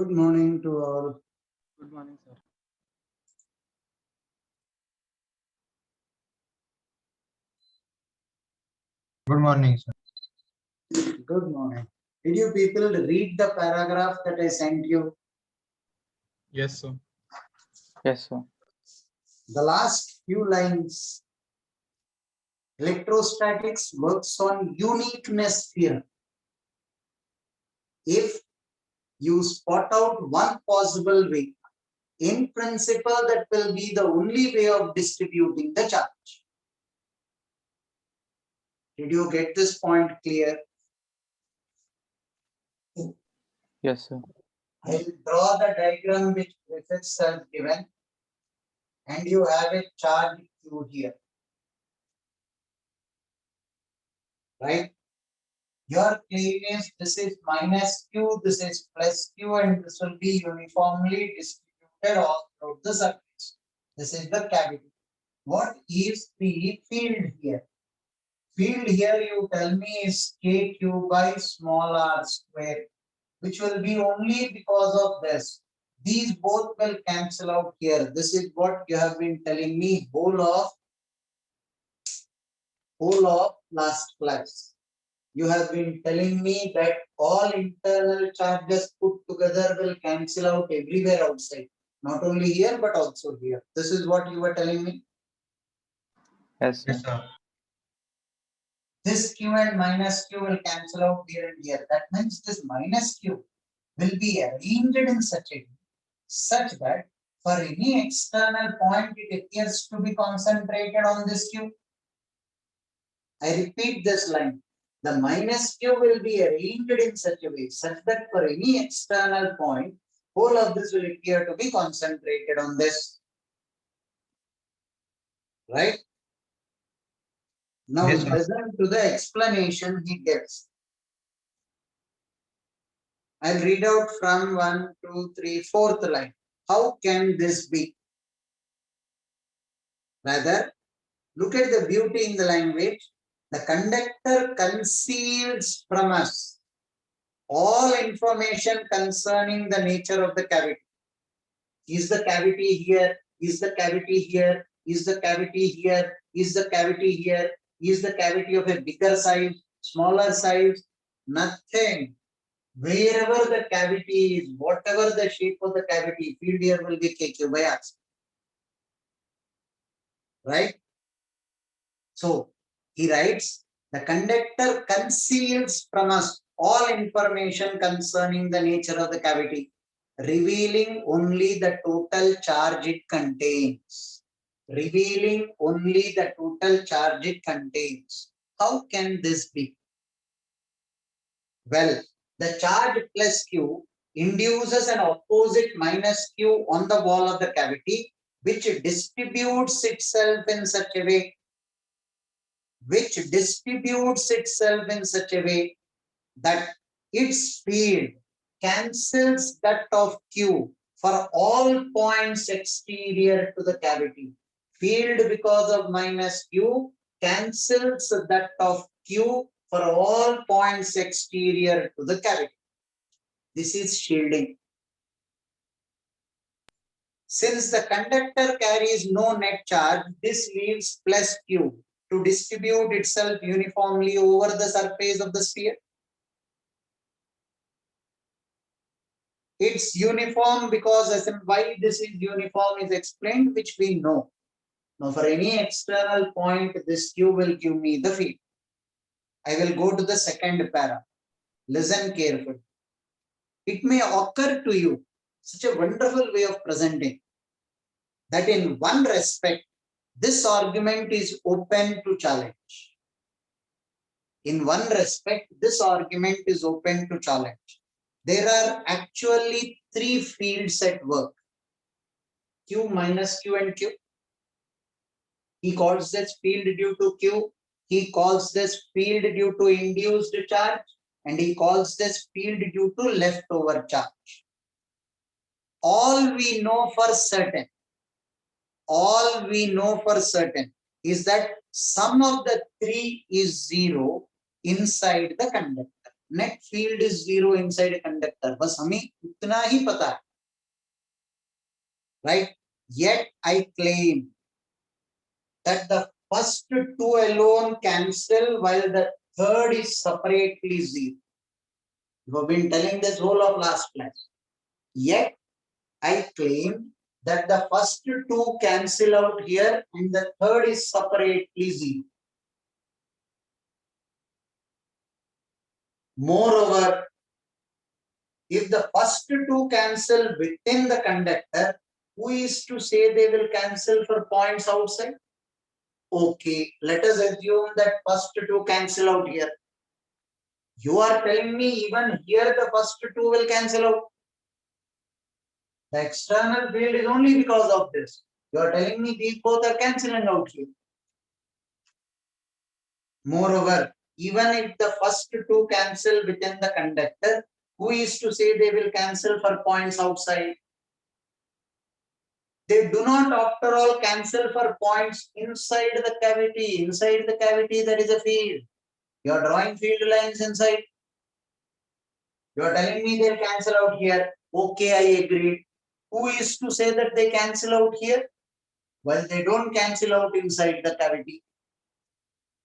Good morning to all. Good morning, sir. Good morning, sir. Good morning. Did you people read the paragraph that I sent you? Yes, sir. Yes, sir. The last few lines. Electrostatics works on uniqueness here. If you spot out one possible way, in principle, that will be the only way of distributing the charge. Did you get this point clear? Yes, sir. I will draw the diagram which Griffiths has given, and you have a charge Q here. Right? Your claim is this is minus Q, this is plus Q, and this will be uniformly distributed all throughout the surface. This is the cavity. What is the field here? Field here, you tell me, is KQ by small r square, which will be only because of this. These both will cancel out here. This is what you have been telling me whole of last class. You have been telling me that all internal charges put together will cancel out everywhere outside. Not only here, but also here. This is what you were telling me. Yes, sir. Yes, sir. This Q and minus Q will cancel out here and here. That means this minus Q will be arranged in such that for any external point, it appears to be concentrated on this Q. I repeat this line. The minus Q will be arranged in such a way such that for any external point, whole of this will appear to be concentrated on this. Right? Now Yes, sir. listen to the explanation he gives. I'll read out from 1, 2, 3, 4th line. How can this be? Rather, look at the beauty in the language. The conductor conceals from us all information concerning the nature of the cavity. Is the cavity here? Is the cavity here? Is the cavity here? Is the cavity here? Is the cavity of a bigger size, smaller size? Nothing. Wherever the cavity is, whatever the shape of the cavity, field here will be KQ by R. Right? So he writes, the conductor conceals from us all information concerning the nature of the cavity, revealing only the total charge it contains. Revealing only the total charge it contains. How can this be? Well, the charge plus Q induces an opposite minus Q on the wall of the cavity, which distributes itself in such a way that its field cancels that of Q for all points exterior to the cavity. Field because of minus Q cancels that of Q for all points exterior to the cavity. This is shielding. Since the conductor carries no net charge, this leaves plus Q to distribute itself uniformly over the surface of the sphere. It's uniform because as in why this is uniform is explained, which we know. Now for any external point, this Q will give me the field. I will go to the second para. Listen carefully. It may occur to you, such a wonderful way of presenting, that in one respect, this argument is open to challenge. In one respect, this argument is open to challenge. There are actually three fields at work. Q minus Q and Q. He calls this field due to Q. He calls this field due to induced charge. And he calls this field due to leftover charge. All we know for certain is that sum of the three is zero inside the conductor. net field is 0 inside a conductor. बस हमें उतना ही पता है, right? Yet I claim that the first two alone cancel while the third is separately 0. You have been telling this whole of last class. Yet I claim that the first two cancel out here and the third is separately 0. Moreover, if the first two cancel within the conductor, who is to say they will cancel for points outside? Okay, let us assume that first two cancel out here. You are telling me even here the first two will cancel out. The external field is only because of this. You are telling me these both are cancelling out here. Moreover, even if the first two cancel within the conductor, who is to say they will cancel for points outside? They do not after all cancel for points inside the cavity. Inside the cavity there is a field. You are drawing field lines inside. You are telling me they'll cancel out here. Okay, I agree. Who is to say that they cancel out here? Well, they don't cancel out inside the cavity.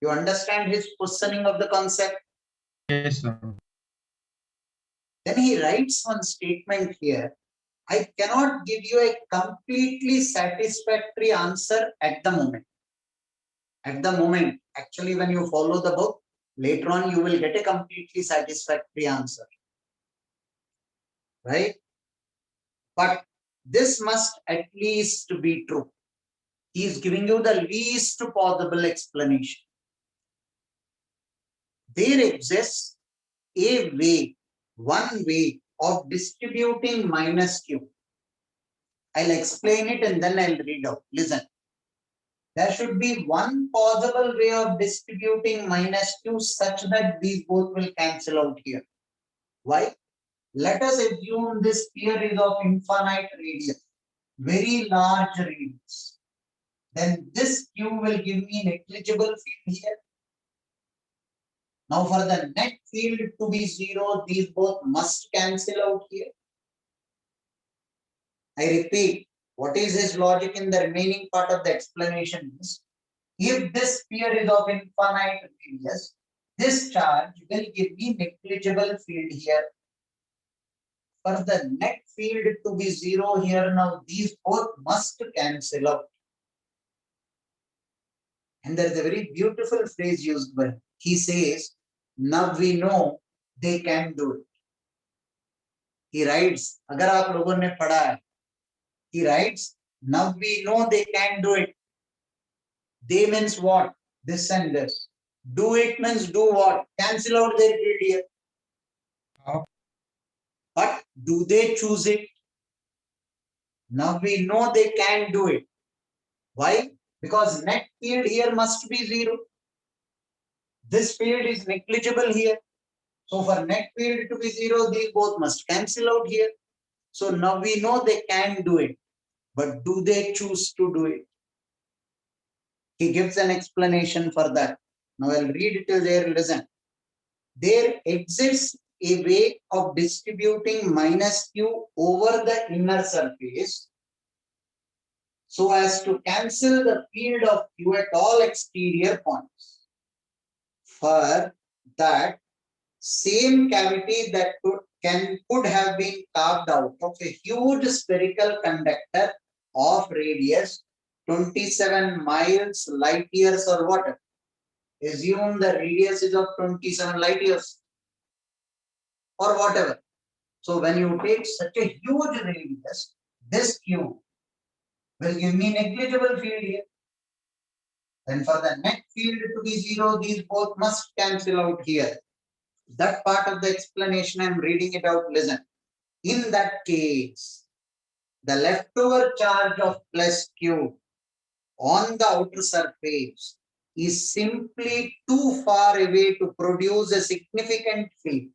You understand his positioning of the concept? Yes, sir. Then he writes one statement here. I cannot give you a completely satisfactory answer at the moment. At the moment, actually, when you follow the book, later on you will get a completely satisfactory answer. Right? But this must at least be true. He is giving you the least possible explanation. There exists a way, one way of distributing minus q. I'll explain it and then I'll read out. Listen. There should be one possible way of distributing minus q such that these both will cancel out here. Why? Let us assume this sphere is of infinite radius, very large radius. Then this q will give me negligible field here. Now for the net field to be 0, these both must cancel out here. I repeat, what is his logic in the remaining part of the explanation is, if this sphere is of infinite radius, this charge will give me negligible field here. For the net field to be 0 here, now these both must cancel out. And there is a very beautiful phrase used by him. He says, now we know they can do it. He writes, agar aap logon ne padha hai, he writes, now we know they can do it. They means what? This and this. Do it means do what? Cancel out their field here. How? But do they choose it? Now we know they can do it. Why? Because net field here must be 0. This field is negligible here. So for net field to be 0, these both must cancel out here. So now we know they can do it. But do they choose to do it? He gives an explanation for that. Now I'll read it till there. Listen. There exists a way of distributing minus q over the inner surface so as to cancel the field of q at all exterior points. For that same cavity that could have been carved out of a huge spherical conductor of radius 27 miles, light years or whatever. Assume the radius is of 27 light years or whatever. So when you take such a huge radius, this q will give me negligible field here. Then for the net field to be 0, these both must cancel out here. That part of the explanation I'm reading it out. Listen. In that case, the leftover charge of plus q on the outer surface is simply too far away to produce a significant field.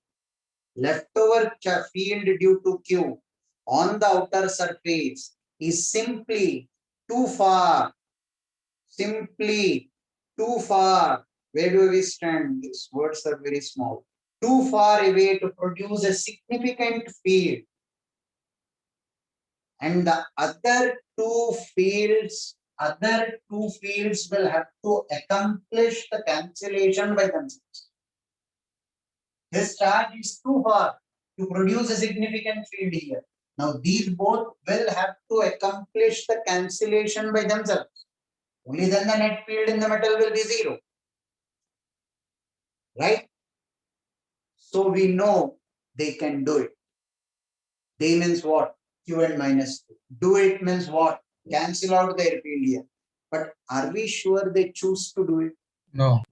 Leftover field due to q on the outer surface is simply too far. Simply too far. Where do we stand? These words are very small. too far away to produce a significant field, and the other two fields will have to accomplish the cancellation by themselves. This charge is too far to produce a significant field here. Now these both will have to accomplish the cancellation by themselves. Only then the net field in the metal will be zero. Right? So we know they can do it. They means what? Q and minus 2. Do it means what? Cancel out their field here. But are we sure they choose to do it? No.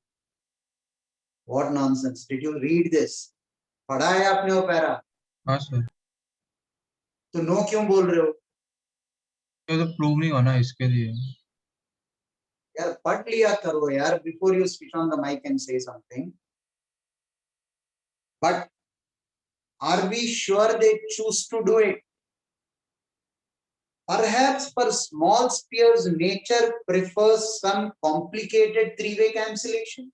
What nonsense. Did you read this? पढ़ा है आपने वो para? हाँ sir, तो no क्यों बोल रहे हो? तो प्रूव नहीं होना इसके लिए. यार पढ़ लिया करो यार before you switch on the mic and say something. But are we sure they choose to do it? Perhaps for small spheres, nature prefers some complicated three-way cancellation.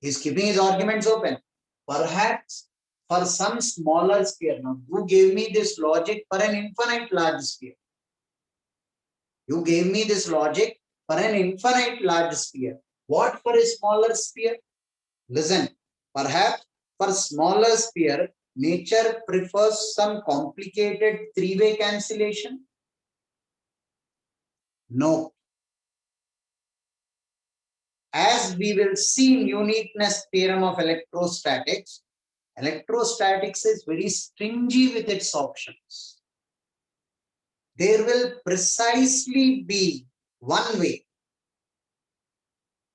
He's keeping his arguments open. Perhaps for some smaller sphere. Now, you gave me this logic for an infinite large sphere. You gave me this logic for an infinite large sphere. What for a smaller sphere? Listen, perhaps for smaller sphere, nature prefers some complicated three-way cancellation? No. As we will see in uniqueness theorem of electrostatics, electrostatics is very stingy with its options. There will precisely be one way.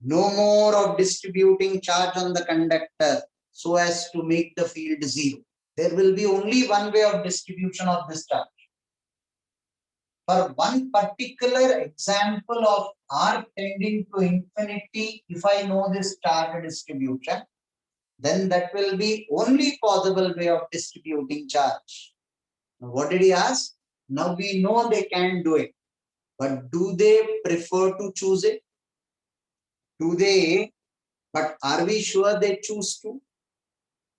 No more of distributing charge on the conductor so as to make the field zero. There will be only one way of distribution of this charge. For one particular example of R tending to infinity, if I know this charge distribution, then that will be only possible way of distributing charge. Now, what did he ask? Now we know they can do it, but do they prefer to choose it? Do they? But are we sure they choose to?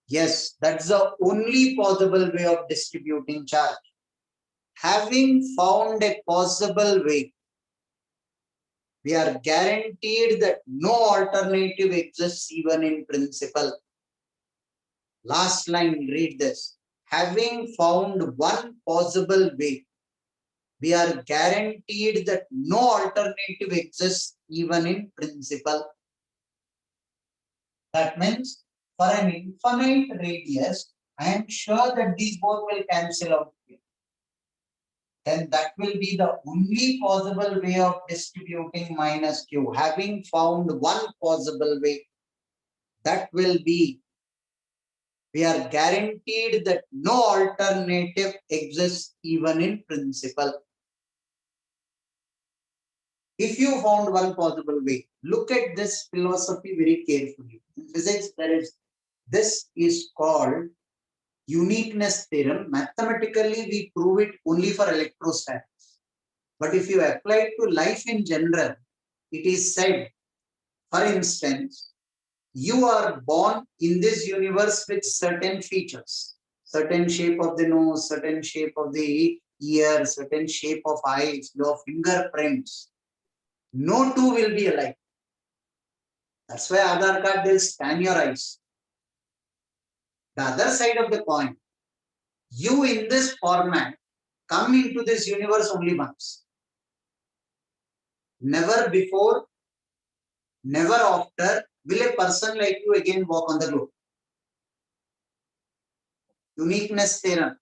Yes, that's the only possible way of distributing charge. Having found a possible way, we are guaranteed that no alternative exists even in principle. Last line, read this. Having found one possible way, we are guaranteed that no alternative exists even in principle. That means for an infinite radius, I am sure that these both will cancel out here. Then that will be the only possible way of distributing minus q. Having found one possible way, that will be, we are guaranteed that no alternative exists even in principle. If you found one possible way, look at this philosophy very carefully. In physics, this is called uniqueness theorem. Mathematically, we prove it only for electrostatics. But if you apply it to life in general, it is said, for instance, you are born in this universe with certain features, certain shape of the nose, certain shape of the ear, certain shape of eyes, your fingerprints. No two will be alike. That's why Aadhaar card will scan your eyes. The other side of the coin, you in this format come into this universe only once. Never before, never after will a person like you again walk on the globe. Uniqueness theorem,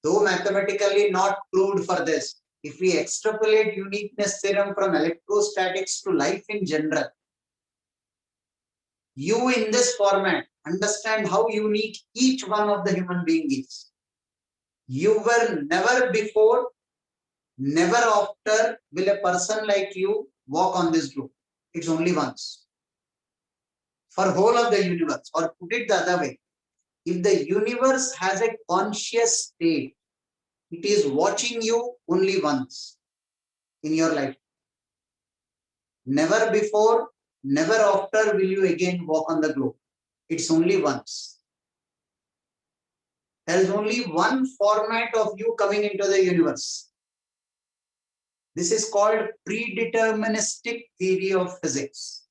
though mathematically not proved for this, if we extrapolate uniqueness theorem from electrostatics to life in general, you in this format understand how unique each one of the human being is. You were never before, never after will a person like you walk on this globe. It's only once. For whole of the universe, or put it the other way, if the universe has a conscious state, it is watching you only once in your life. Never before, never after will you again walk on the globe. It's only once. There is only one format of you coming into the universe. This is called predeterministic theory of physics.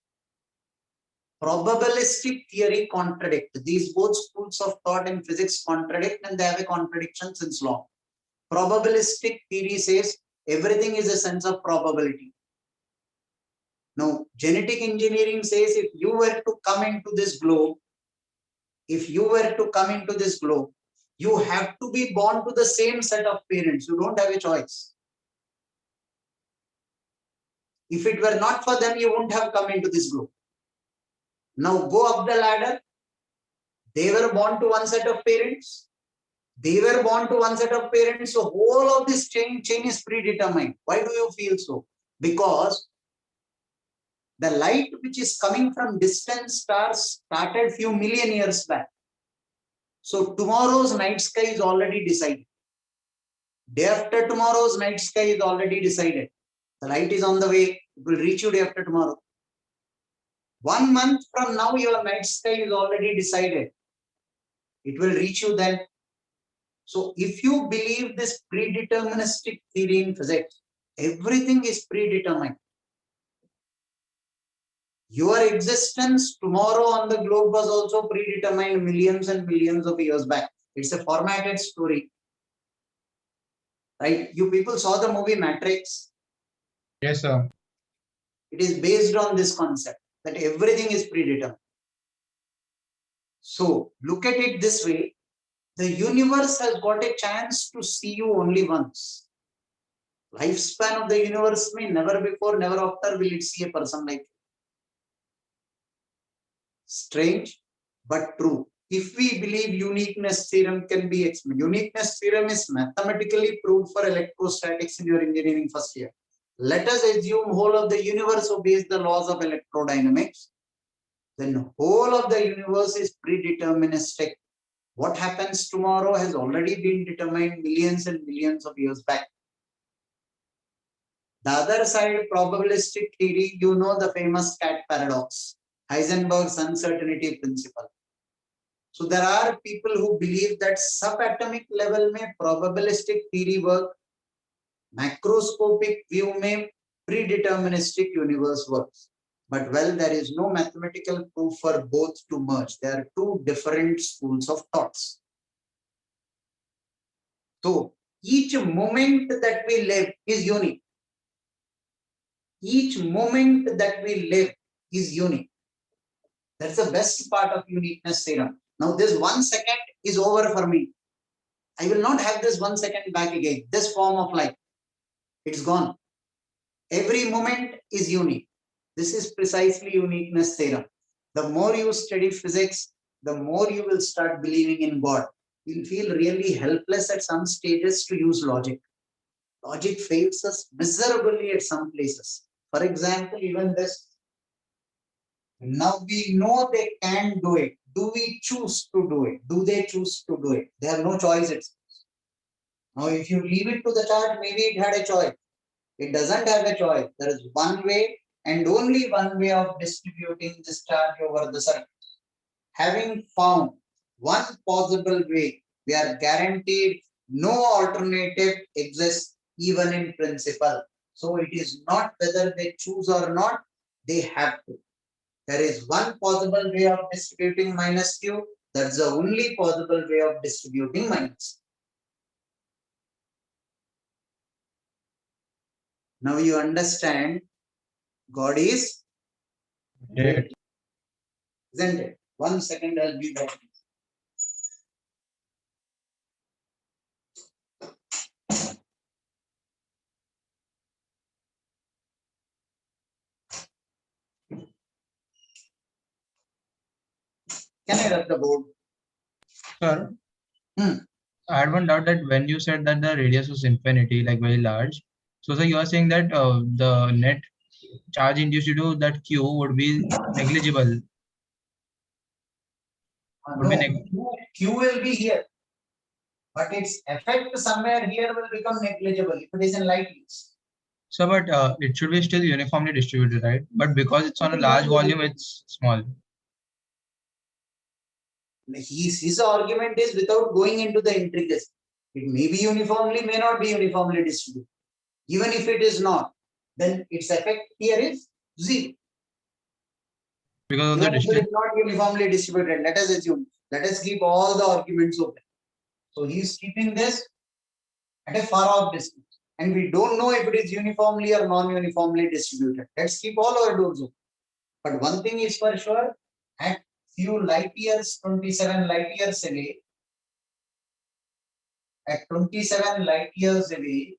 Probabilistic theory contradict. These both schools of thought in physics contradict, and they have a contradiction since long. Probabilistic theory says everything is a sense of probability. Now, genetic engineering says if you were to come into this globe, you have to be born to the same set of parents. You don't have a choice. If it were not for them, you wouldn't have come into this globe. Now go up the ladder. They were born to one set of parents. So whole of this chain is predetermined. Why do you feel so? Because the light which is coming from distant stars started few million years back. So tomorrow's night sky is already decided. Day after tomorrow's night sky is already decided. The light is on the way. It will reach you day after tomorrow. 1 month from now, your night sky is already decided. It will reach you then. So if you believe this predeterministic theory in physics, everything is predetermined. Your existence tomorrow on the globe was also predetermined millions and millions of years back. It's a formatted story. Right? You people saw the movie Matrix. Yes, sir. It is based on this concept that everything is predetermined. So look at it this way. The universe has got a chance to see you only once. Lifespan of the universe may never before, never after will it see a person like you. Strange, but true. If we believe uniqueness theorem can be explained, uniqueness theorem is mathematically proved for electrostatics in your engineering first year. Let us assume whole of the universe obeys the laws of electrodynamics. Then whole of the universe is predeterministic. What happens tomorrow has already been determined millions and millions of years back. The other side, probabilistic theory, you know the famous cat paradox, Heisenberg's uncertainty principle. So there are people who believe that subatomic level mein probabilistic theory work, macroscopic view mein predeterministic universe works. But well, there is no mathematical proof for both to merge. There are two different schools of thoughts. So each moment that we live is unique. Each moment that we live is unique. That's the best part of uniqueness theorem. Now this 1 second is over for me. I will not have this 1 second back again. This form of life, it's gone. Every moment is unique. This is precisely uniqueness theorem. The more you study physics, the more you will start believing in God. You'll feel really helpless at some stages to use logic. Logic fails us miserably at some places. For example, even this. Now we know they can do it. Do we choose to do it? Do they choose to do it? They have no choice. Now, if you leave it to the charge, maybe it had a choice. It doesn't have a choice. There is one way and only one way of distributing this charge over the circuit. Having found one possible way, we are guaranteed no alternative exists even in principle. So it is not whether they choose or not, they have to. There is one possible way of distributing minus q. That's the only possible way of distributing minus. Now you understand God is Great. isn't it? 1 second, I'll be back. Can I rub the board? Sir, Hmm. I had one doubt that when you said that the radius was infinity, like very large, so sir, you are saying that the net charge induced due to that Q would be negligible. Would be No, Q will be here, but its effect somewhere here will become negligible if it is in light years. So, but it should be still uniformly distributed, right? But because it's on a large volume, it's small. His argument is without going into the intricacy. It may be uniformly, may not be uniformly distributed. Even if it is not, then its effect here is zero. Because of the Even if it distance. is not uniformly distributed, let us assume. Let us keep all the arguments open. So he is keeping this at a far off distance. And we don't know if it is uniformly or non-uniformly distributed. Let's keep all our doors open. But one thing is for sure, at few light years, 27 light years away, at 27 light years away,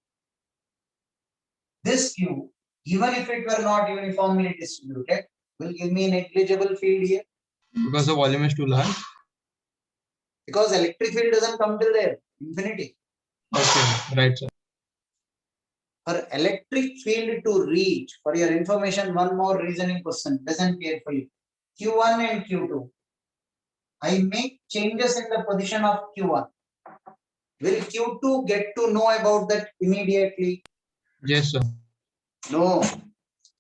this Q, even if it were not uniformly distributed, will give me a negligible field here. Because the volume is too large. Because electric field doesn't come till there, infinity. Okay, right, sir. For electric field to reach, for your information, one more reasoning question, listen carefully. Q1 and Q2. I make changes in the position of Q1. Will Q2 get to know about that immediately? Yes, sir. No.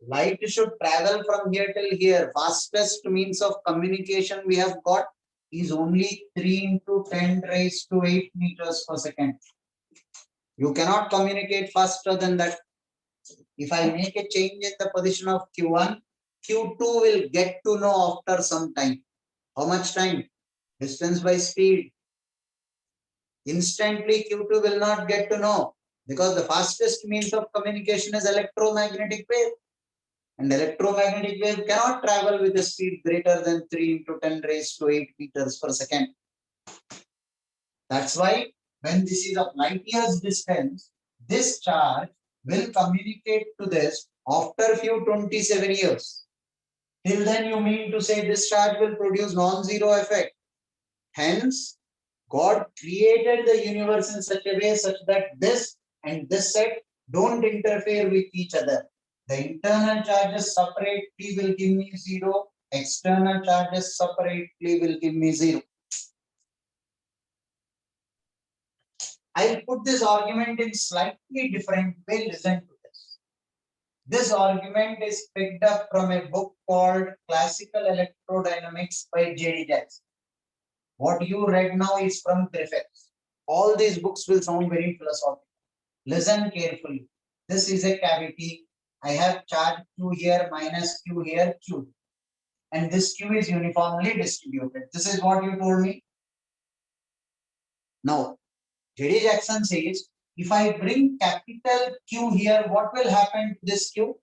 Light should travel from here till here. Fastest means of communication we have got is only 3 into 10 raised to 8 meters per second. You cannot communicate faster than that. If I make a change in the position of Q1, Q2 will get to know after some time. How much time? Distance by speed. Instantly Q2 will not get to know because the fastest means of communication is electromagnetic wave. And electromagnetic wave cannot travel with a speed greater than 3 into 10 raised to 8 meters per second. That's why when this is of light years distance, this charge will communicate to this after few 27 years. Till then you mean to say this charge will produce non-zero effect. Hence, God created the universe in such a way such that this and this set don't interfere with each other. The internal charges separately will give me zero. External charges separately will give me zero. I'll put this argument in slightly different way. Listen to this. This argument is picked up from a book called Classical Electrodynamics by J.D. Jackson. What you read now is from Griffiths. All these books will sound very philosophical. Listen carefully. This is a cavity. I have charge Q here, minus Q here, Q. And this Q is uniformly distributed. This is what you told me. Now, J.D. Jackson says, if I bring capital Q here, what will happen to this Q?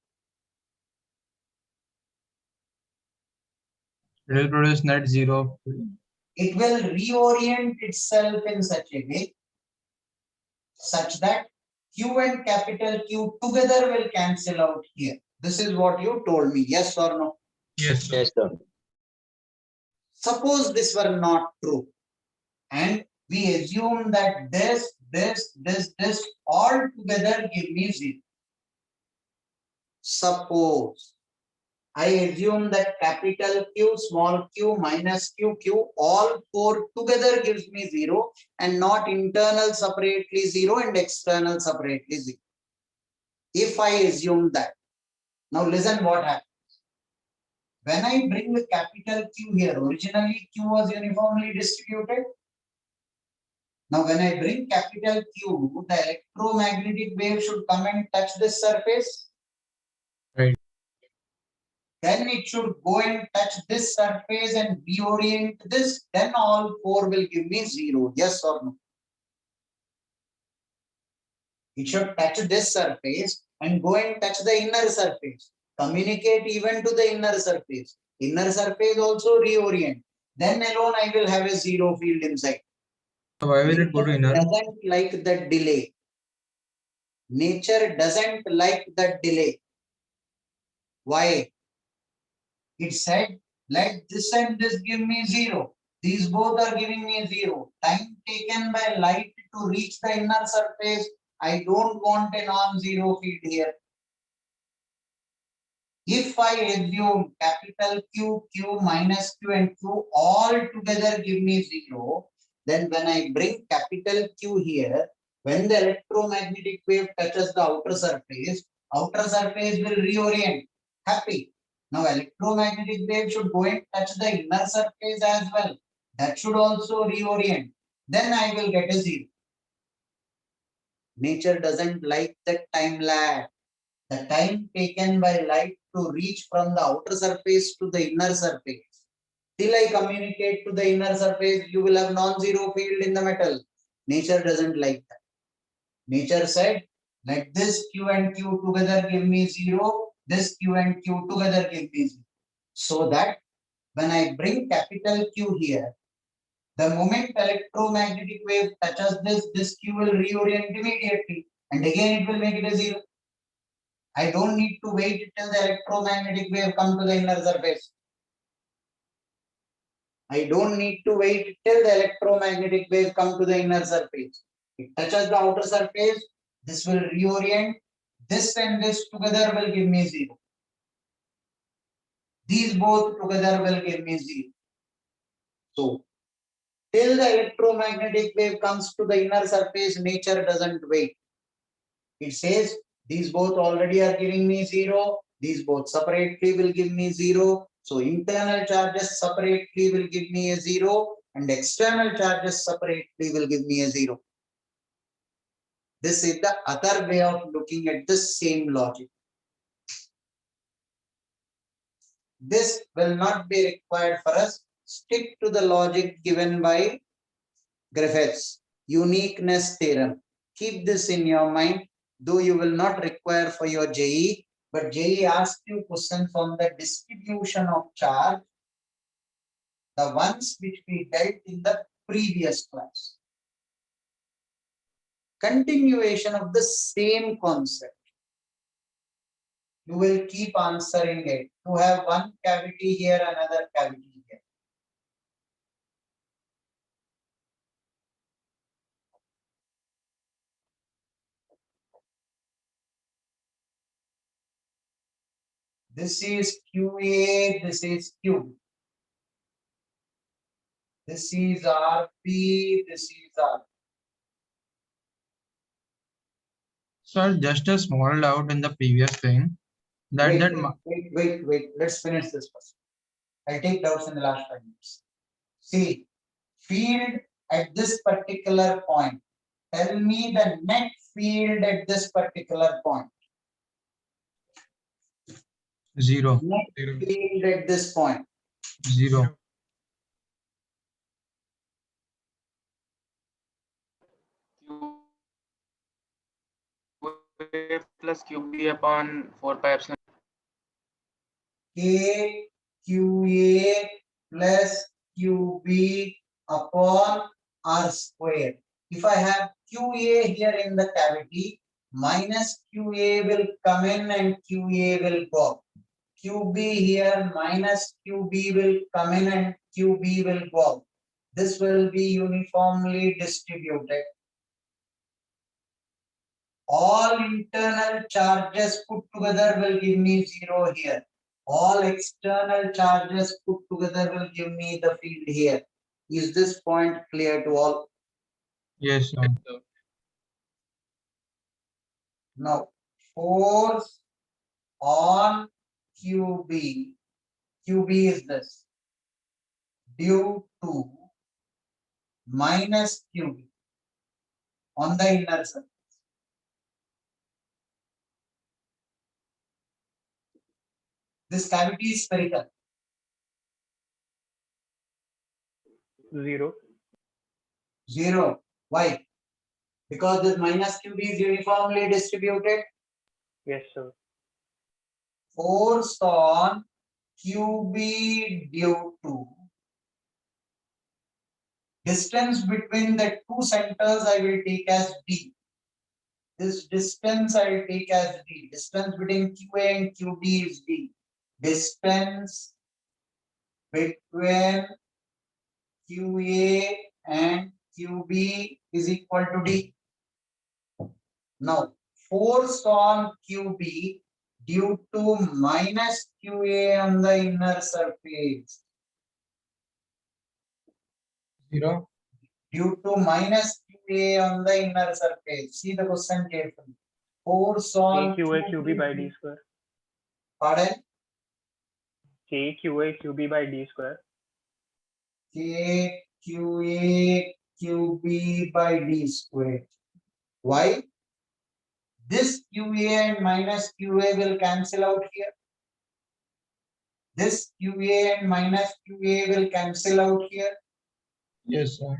It will produce net zero. It will reorient itself in such a way such that Q and capital Q together will cancel out here. This is what you told me. Yes or no? Yes, sir. Yes, sir. Suppose this were not true. And we assume that this all together give me zero. Suppose I assume that capital Q, small q, minus q, q, all four together gives me zero and not internal separately zero and external separately zero. If I assume that, now listen what happens. When I bring the capital Q here, originally Q was uniformly distributed. Now when I bring capital Q, the electromagnetic wave should come and touch this surface. Right. Then it should go and touch this surface and reorient this. Then all four will give me zero. Yes or no? It should touch this surface and go and touch the inner surface. Communicate even to the inner surface. Inner surface also reorient. Then alone I will have a zero field inside. So why will it go to inner? Doesn't like the delay. Nature doesn't like the delay. Why? It said, let this and this give me zero. These both are giving me zero. Time taken by light to reach the inner surface. I don't want a non-zero field here. If I assume capital Q, Q, minus Q and Q all together give me zero, then when I bring capital Q here, when the electromagnetic wave touches the outer surface will reorient. Happy. Now electromagnetic wave should go and touch the inner surface as well. That should also reorient. Then I will get a 0. Nature doesn't like the time lag. The time taken by light to reach from the outer surface to the inner surface. Till I communicate to the inner surface, you will have non-zero field in the metal. Nature doesn't like that. Nature said, let this Q and Q together give me 0, this Q and Q together give me 0. So that when I bring capital Q here, the moment electromagnetic wave touches this Q will reorient immediately, and again it will make it a 0. I don't need to wait till the electromagnetic wave come to the inner surface. I don't need to wait till the electromagnetic wave come to the inner surface. It touches the outer surface, this will reorient, this and this together will give me 0. These both together will give me 0. So, till the electromagnetic wave comes to the inner surface, nature doesn't wait. It says, these both already are giving me 0, these both separately will give me 0. So internal charges separately will give me a 0 and external charges separately will give me a 0. This is the other way of looking at the same logic. This will not be required for us. Stick to the logic given by Griffiths, uniqueness theorem. Keep this in your mind, though you will not require for your JE, but JE asks you questions on the distribution of charge, the ones which we dealt in the previous class. Continuation of the same concept. You will keep answering it. You have one cavity here, another cavity here. This is QA, this is Q. This is RP, this is R. Sir, just a small doubt in the previous thing. Wait. Let's finish this first. I'll take doubts in the last 5 minutes. See, field at this particular point. Tell me the net field at this particular point. 0. Net field at this point. 0. QA plus QB upon 4 pi epsilon. K QA plus QB upon R square. If I have QA here in the cavity, minus QA will come in and QA will go. QB here minus QB will come in and QB will go. This will be uniformly distributed. All internal charges put together will give me 0 here. All external charges put together will give me the field here. Is this point clear to all? Yes, sir. Now, force on QB. QB is this. Due to minus QB on the inner surface. This cavity is spherical. 0. 0. Why? Because this minus QB is uniformly distributed. Yes, sir. Force on QB due to distance between the two centers I will take as D. This distance I will take as D. Distance between QA and QB is D. Distance between QA and QB is equal to D. Now, force on QB due to minus QA on the inner surface. 0. Due to minus QA on the inner surface. See the question carefully. Force on KQA QB by D square. Pardon? KQA QB by D square. KQA QA QB by D square. Why? This QA and minus QA will cancel out here. This QA and minus QA will cancel out here. Yes, sir.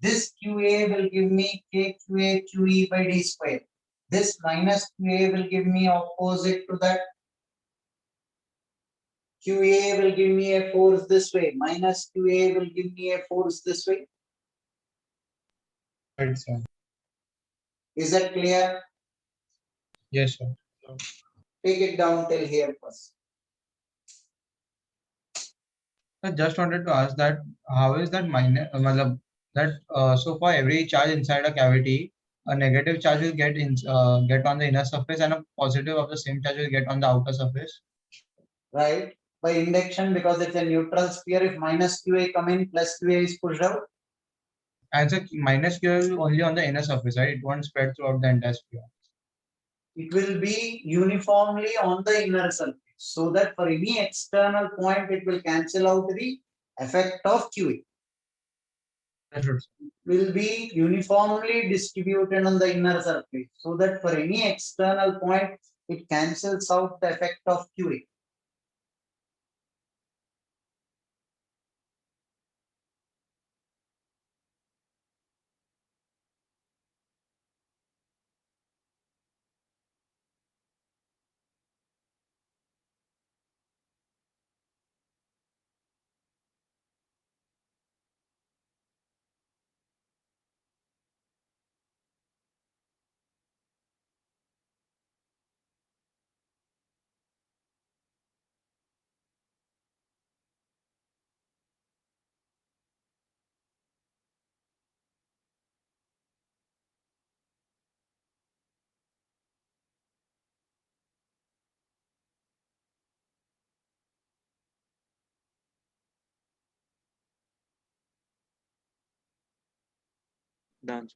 This QA will give me KQA QE by D square. This minus QA will give me opposite to that. QA will give me a force this way. Minus QA will give me a force this way. Right, sir. Is that clear? Yes, sir. Take it down till here first. I just wanted to ask that how is that minus, that so for every charge inside a cavity, a negative charge will get on the inner surface and a positive of the same charge will get on the outer surface. Right? By induction, because it's a neutral sphere, if minus QA come in, plus QA is pushed out. And so minus Q will only on the inner surface, right? It won't spread throughout the entire sphere. It will be uniformly on the inner surface, so that for any external point, it will cancel out the effect of QA. Understood, sir. Will be uniformly distributed on the inner surface, so that for any external point, it cancels out the effect of QA. Done.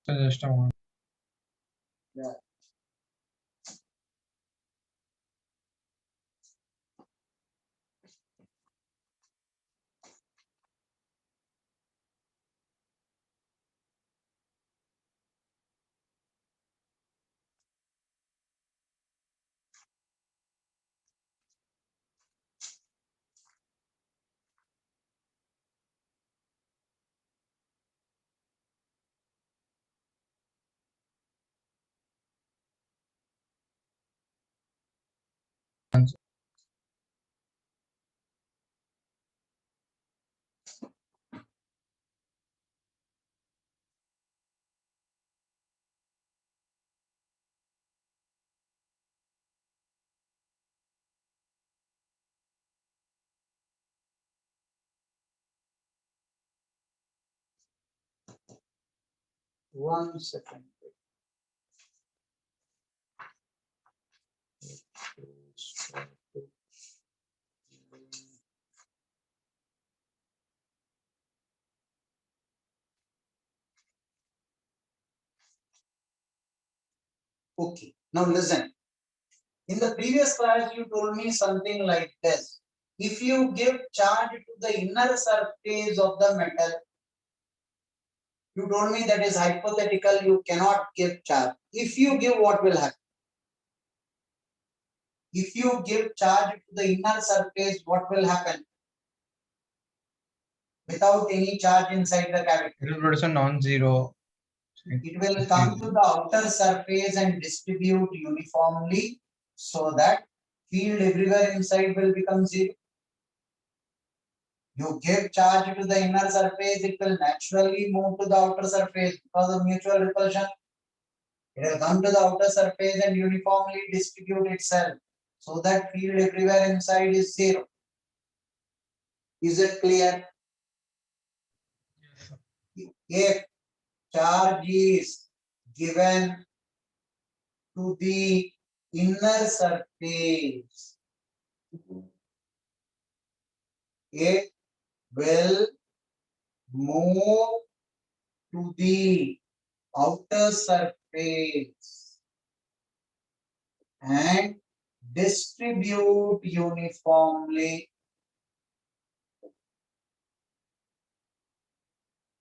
So just a moment. Yeah. One second. Okay, now listen. In the previous class, you told me something like this. If you give charge to the inner surface of the metal, you told me that is hypothetical, you cannot give charge. If you give, what will happen? If you give charge to the inner surface, what will happen? Without any charge inside the cavity, It will produce a non-zero. it will come to the outer surface and distribute uniformly, so that field everywhere inside will become zero. You give charge to the inner surface, it will naturally move to the outer surface because of mutual repulsion. It will come to the outer surface and uniformly distribute itself, so that field everywhere inside is zero. Is it clear? If charge is given to the inner surface, it will move to the outer surface and distribute uniformly.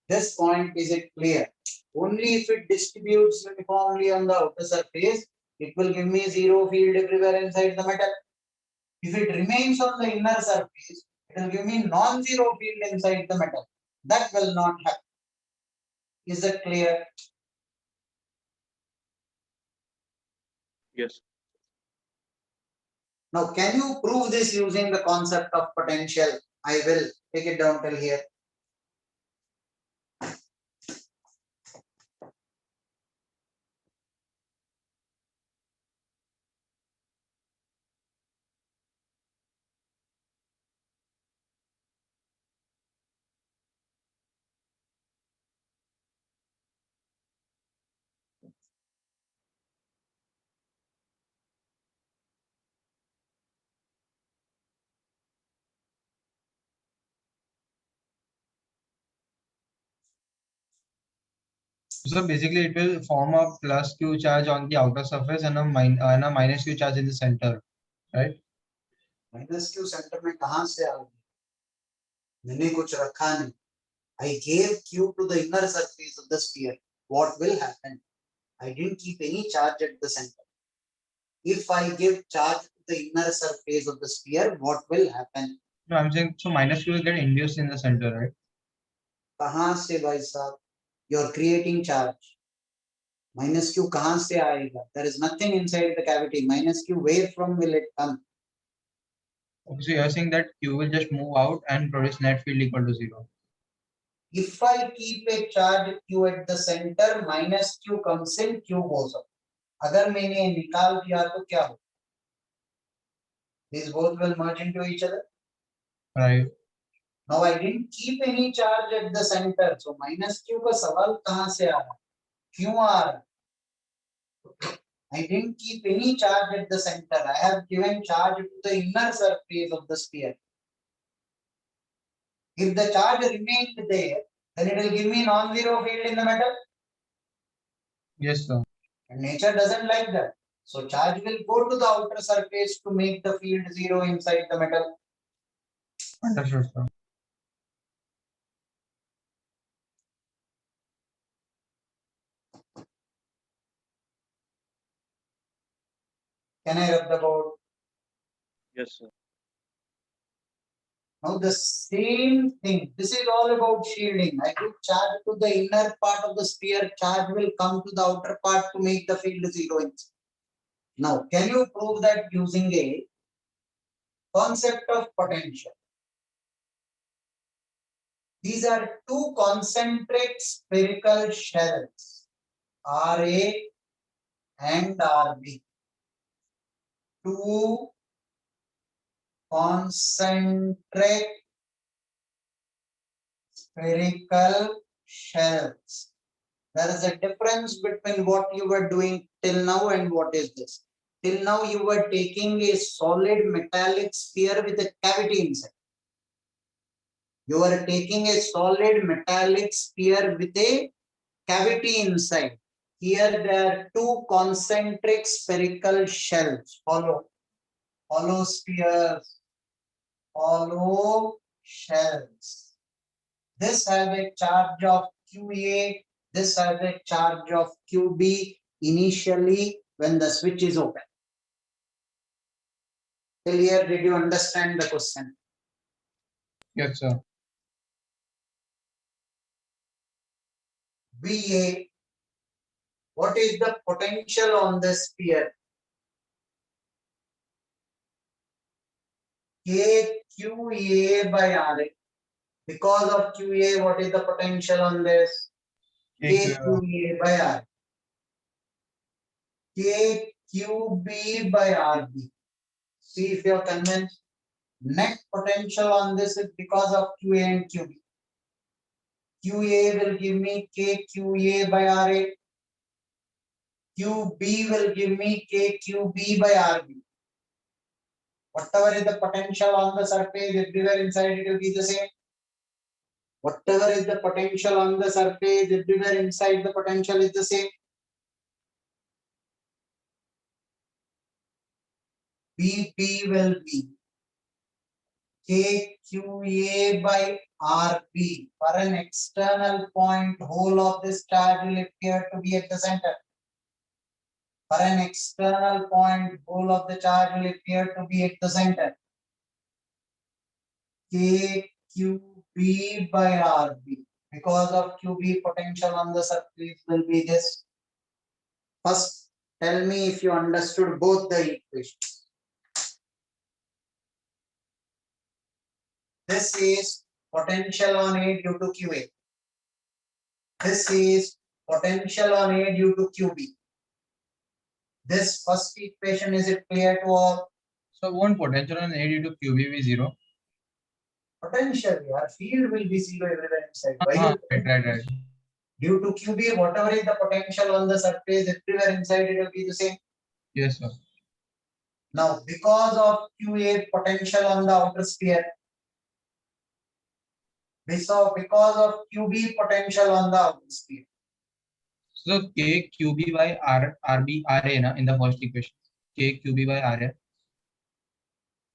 This point, is it clear? Only if it distributes uniformly on the outer surface, it will give me zero field everywhere inside the metal. If it remains on the inner surface, it will give me non-zero field inside the metal. That will not happen. Is that clear? Yes. Now, can you prove this using the concept of potential? I will take it down till here. So basically, it will form a plus Q charge on the outer surface and a minus Q charge in the center, right? Minus Q center में कहाँ से आ गई? मैंने कुछ रखा नहीं. I gave Q to the inner surface of the sphere. What will happen? I didn't keep any charge at the center. If I give charge to the inner surface of the sphere, what will happen? No, I'm saying so minus Q will get induced in the center, right? कहाँ से भाई साहब? You're creating charge. Minus Q कहाँ से आएगा? There is nothing inside the cavity. Minus Q, where from will it come? Okay, so you're saying that Q will just move out and produce net field equal to 0. If I keep a charge Q at the center, minus Q comes in, Q goes out. अगर मैंने निकाल दिया तो क्या हो? These both will merge into each other. Right. Now I didn't keep any charge at the center, so minus Q का सवाल कहाँ से आ रहा? क्यों आ रहा? I didn't keep any charge at the center. I have given charge to the inner surface of the sphere. If the charge remained there, then it will give me non-zero field in the metal. Yes, sir. And nature doesn't like that. So charge will go to the outer surface to make the field zero inside the metal. Understood, sir. Can I rub the board? Yes, sir. Now the same thing. This is all about shielding. I give charge to the inner part of the sphere. Charge will come to the outer part to make the field zero. Now, can you prove that using a concept of potential? These are two concentric spherical shells, RA and RB. Two concentric spherical shells. There is a difference between what you were doing till now and what is this. Till now you were taking a solid metallic sphere with a cavity inside. You are taking a solid metallic sphere with a cavity inside. Here there are two concentric spherical shells. Hollow spheres, hollow shells. This has a charge of QA. This has a charge of QB initially when the switch is open. Till here, did you understand the question? Yes, sir. VA, what is the potential on the sphere? KQA by RA. Because of QA, what is the potential on this? KQA by R. KQB by RB. See if you are convinced. Net potential on this is because of QA and QB. QA will give me KQA by RA. QB will give me KQB by RB. Whatever is the potential on the surface, everywhere inside it will be the same. Whatever is the potential on the surface, everywhere inside the potential is the same. BP will be KQA by RB. For an external point, whole of this charge will appear to be at the center. For an external point, whole of the charge will appear to be at the center. KQB by RB. Because of QB, potential on the surface will be this. First, tell me if you understood both the equations. This is potential on A due to QA. This is potential on A due to QB. This first equation, is it clear to all? So won't potential on A due to QB be 0? Potential, your field will be zero everywhere inside. Why? Right. Due to QB, whatever is the potential on the surface, everywhere inside it will be the same. Yes, sir. Now, because of QA potential on the outer sphere, because of QB potential on the outer sphere. So K QB by RB RA na, in the first equation. K QB by RA.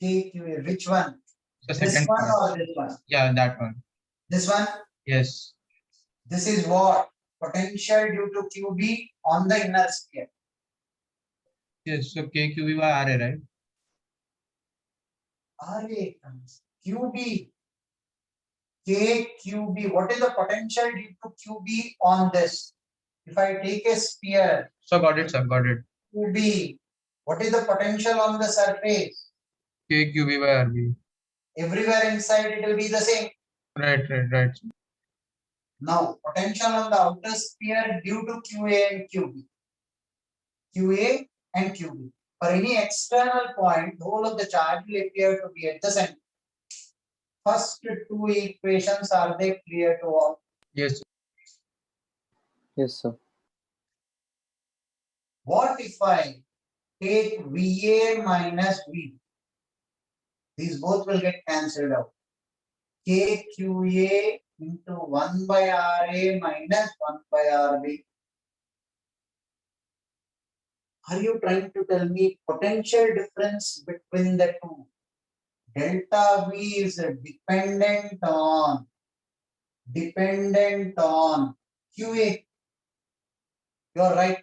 KQA, which one? The This second one part. or this one? Yeah, that one. This one? Yes. This is what? Potential due to QB on the inner sphere. Yes. So K QB by RA, right? RA comes. QB. KQB. What is the potential due to QB on this? If I take a sphere, So got it, sir. Got it. QB, what is the potential on the surface? K QB by RB. Everywhere inside it will be the same. Right. Now, potential on the outer sphere due to QA and QB. QA and QB. For any external point, the whole of the charge will appear to be at the center. First two equations, are they clear to all? Yes. Yes, sir. What if I take VA minus V? These both will get cancelled out. KQA into 1 by RA minus 1 by RB. Are you trying to tell me potential difference between the two? Delta V is dependent on QA. You're right.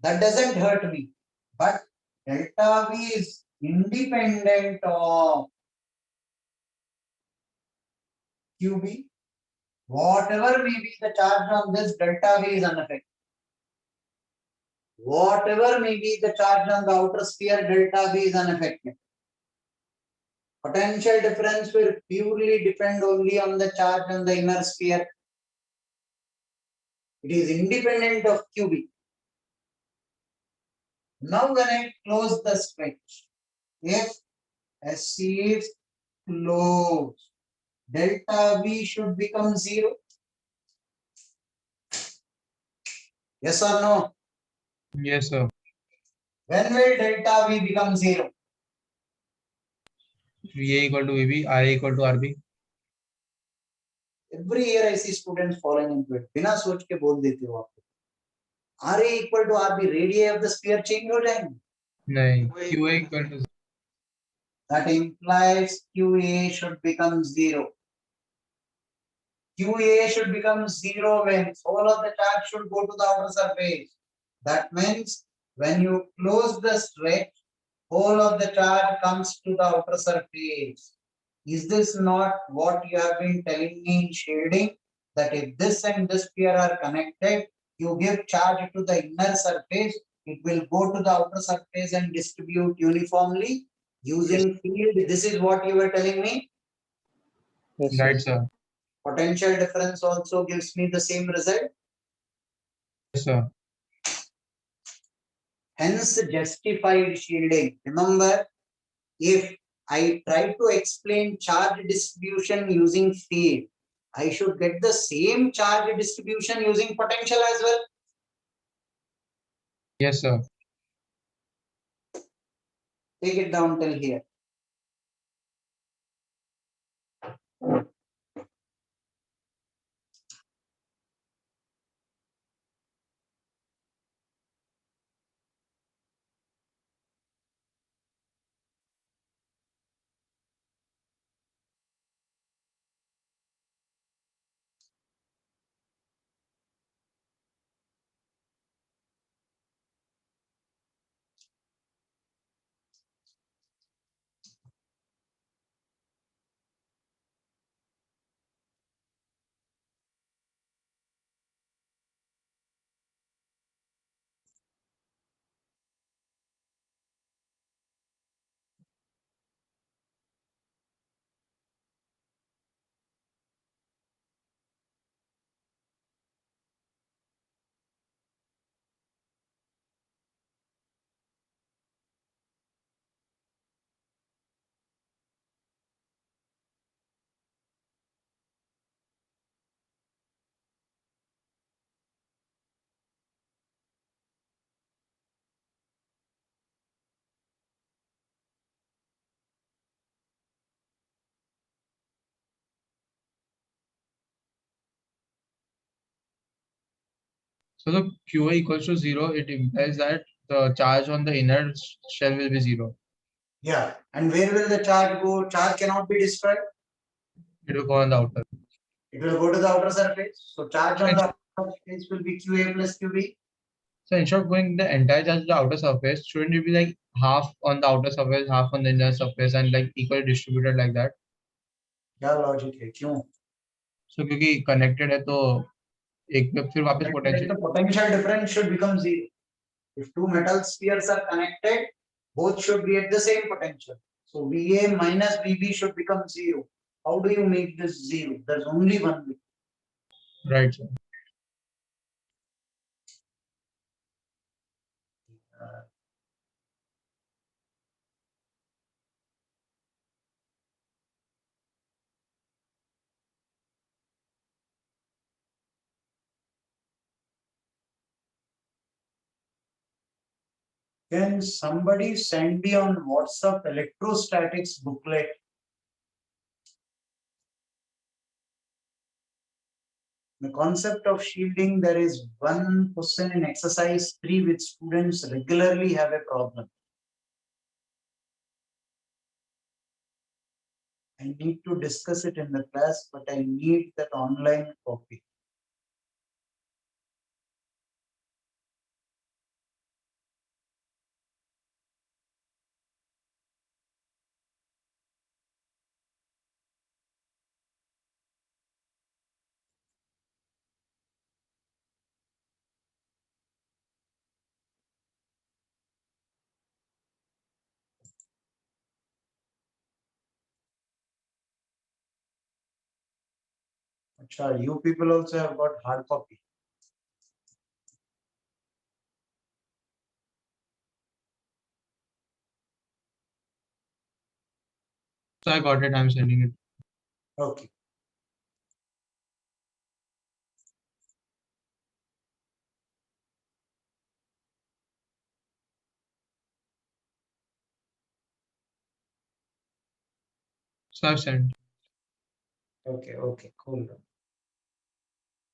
That doesn't hurt me. But delta V is independent of QB. Whatever may be the charge on this, delta V is unaffected. Whatever may be the charge on the outer sphere, delta V is unaffected. Potential difference will purely depend only on the charge on the inner sphere. It is independent of QB. Now when I close the switch, if SC is closed, delta V should become 0. Yes or no? Yes, sir. When will delta V become 0? VA equal to VB, RA equal to RB. Every year I see students falling into it. बिना सोच के बोल देते हो आप. RA equal to RB, radii of the sphere change हो जाएंगे. नहीं, QA equal to. That implies QA should become 0. QA should become 0 when all of the charge should go to the outer surface. That means when you close the stretch, all of the charge comes to the outer surface. Is this not what you have been telling me in shading? That if this and this pair are connected, you give charge to the inner surface, it will go to the outer surface and distribute uniformly using field. This is what you were telling me. Yes, Right, sir. Potential difference also gives me the same result. Yes, sir. Hence justified shielding. Remember, if I try to explain charge distribution using field, I should get the same charge distribution using potential as well. Yes, sir. Take it down till here. So the QA equals to 0, it implies that the charge on the inner shell will be 0. Yeah, and where will the charge go? Charge cannot be destroyed. It will go on the outer. It will go to the outer surface. So charge on Right. the outer surface will be QA plus QB. So instead of going the entire charge to the outer surface, shouldn't it be like half on the outer surface, half on the inner surface, and like equally distributed like that? क्या logic है क्यों? So क्योंकि connected है तो एक पे फिर वापस The potential. potential difference should become zero. If two metal spheres are connected, both should be at the same potential. So VA minus VB should become zero. How do you make this zero? There's only one way. Right, sir. Can somebody send me on WhatsApp electrostatics booklet? The concept of shielding, there is one question in exercise 3 which students regularly have a problem. I need to discuss it in the class, but I need that online copy. Acha, you people also have got hard copy. So I got it. I'm sending it. Okay. So I've sent. Okay, okay, cool.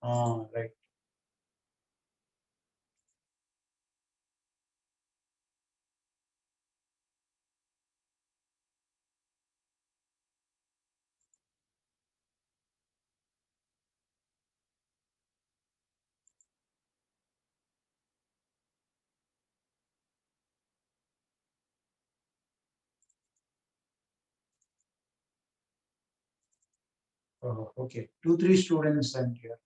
Right. Oh, okay. 2-3 students sent here.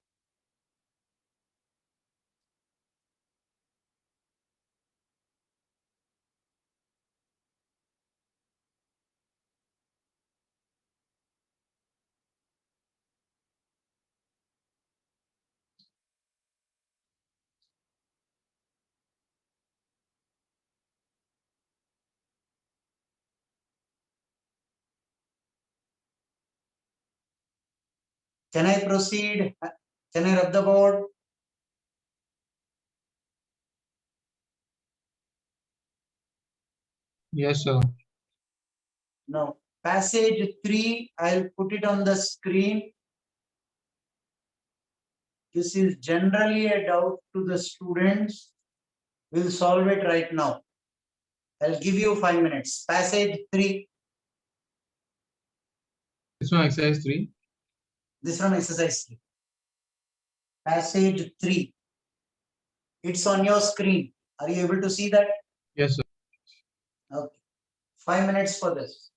Can I proceed? Can I rub the board? Yes, sir. No. Passage 3, I'll put it on the screen. This is generally a doubt to the students. We'll solve it right now. I'll give you 5 minutes. Passage 3. This one exercise 3. This from exercise 3. Passage 3. It's on your screen. Are you able to see that? Yes, sir. Okay. 5 minutes for this.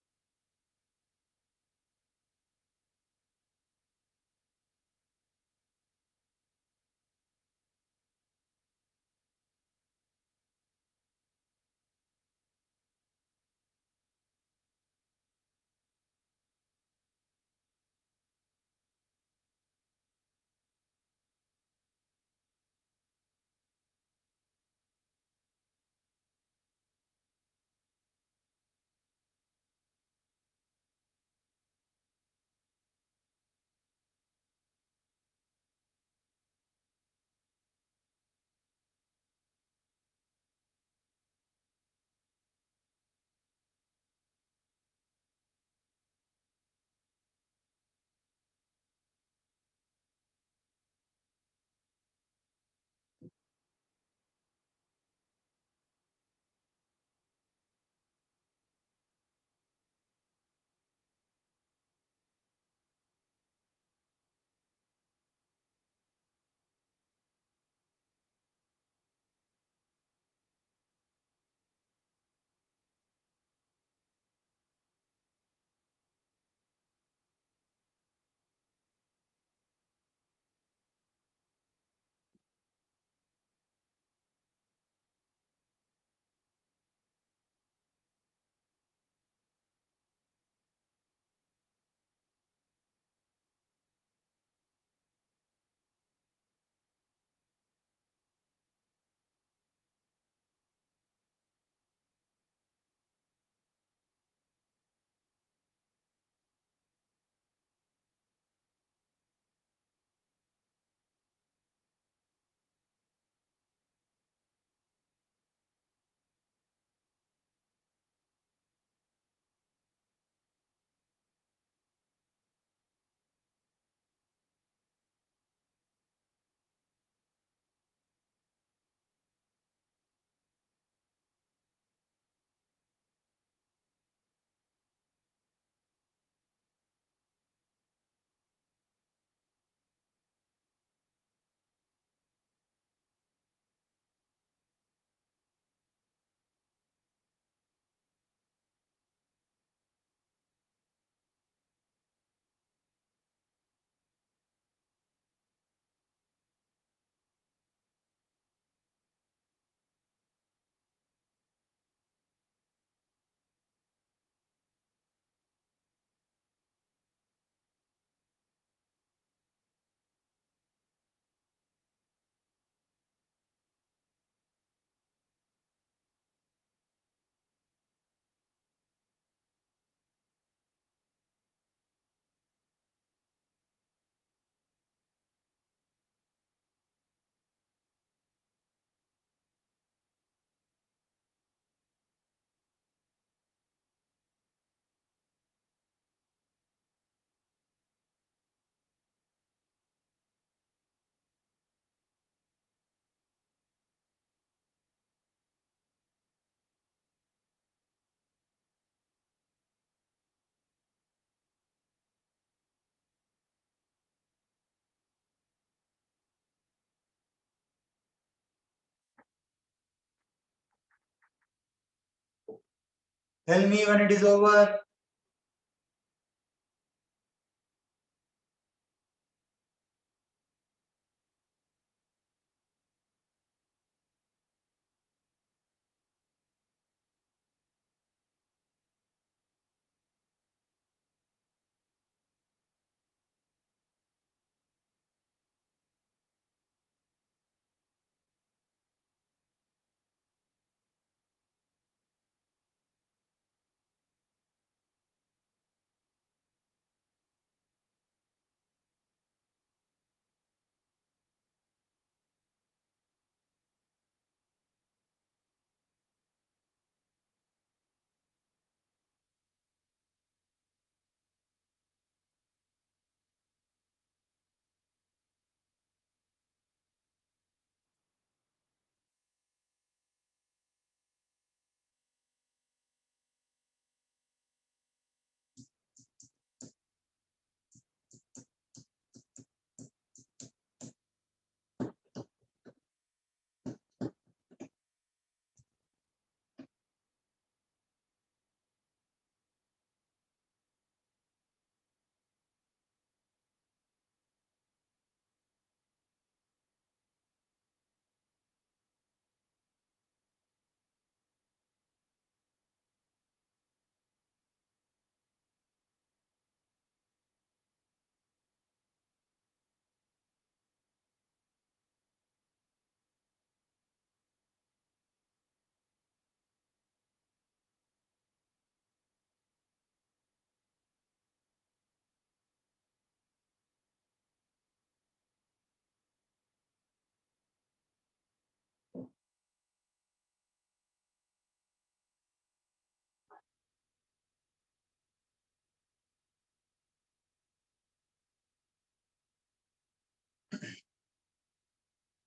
Tell me when it is over.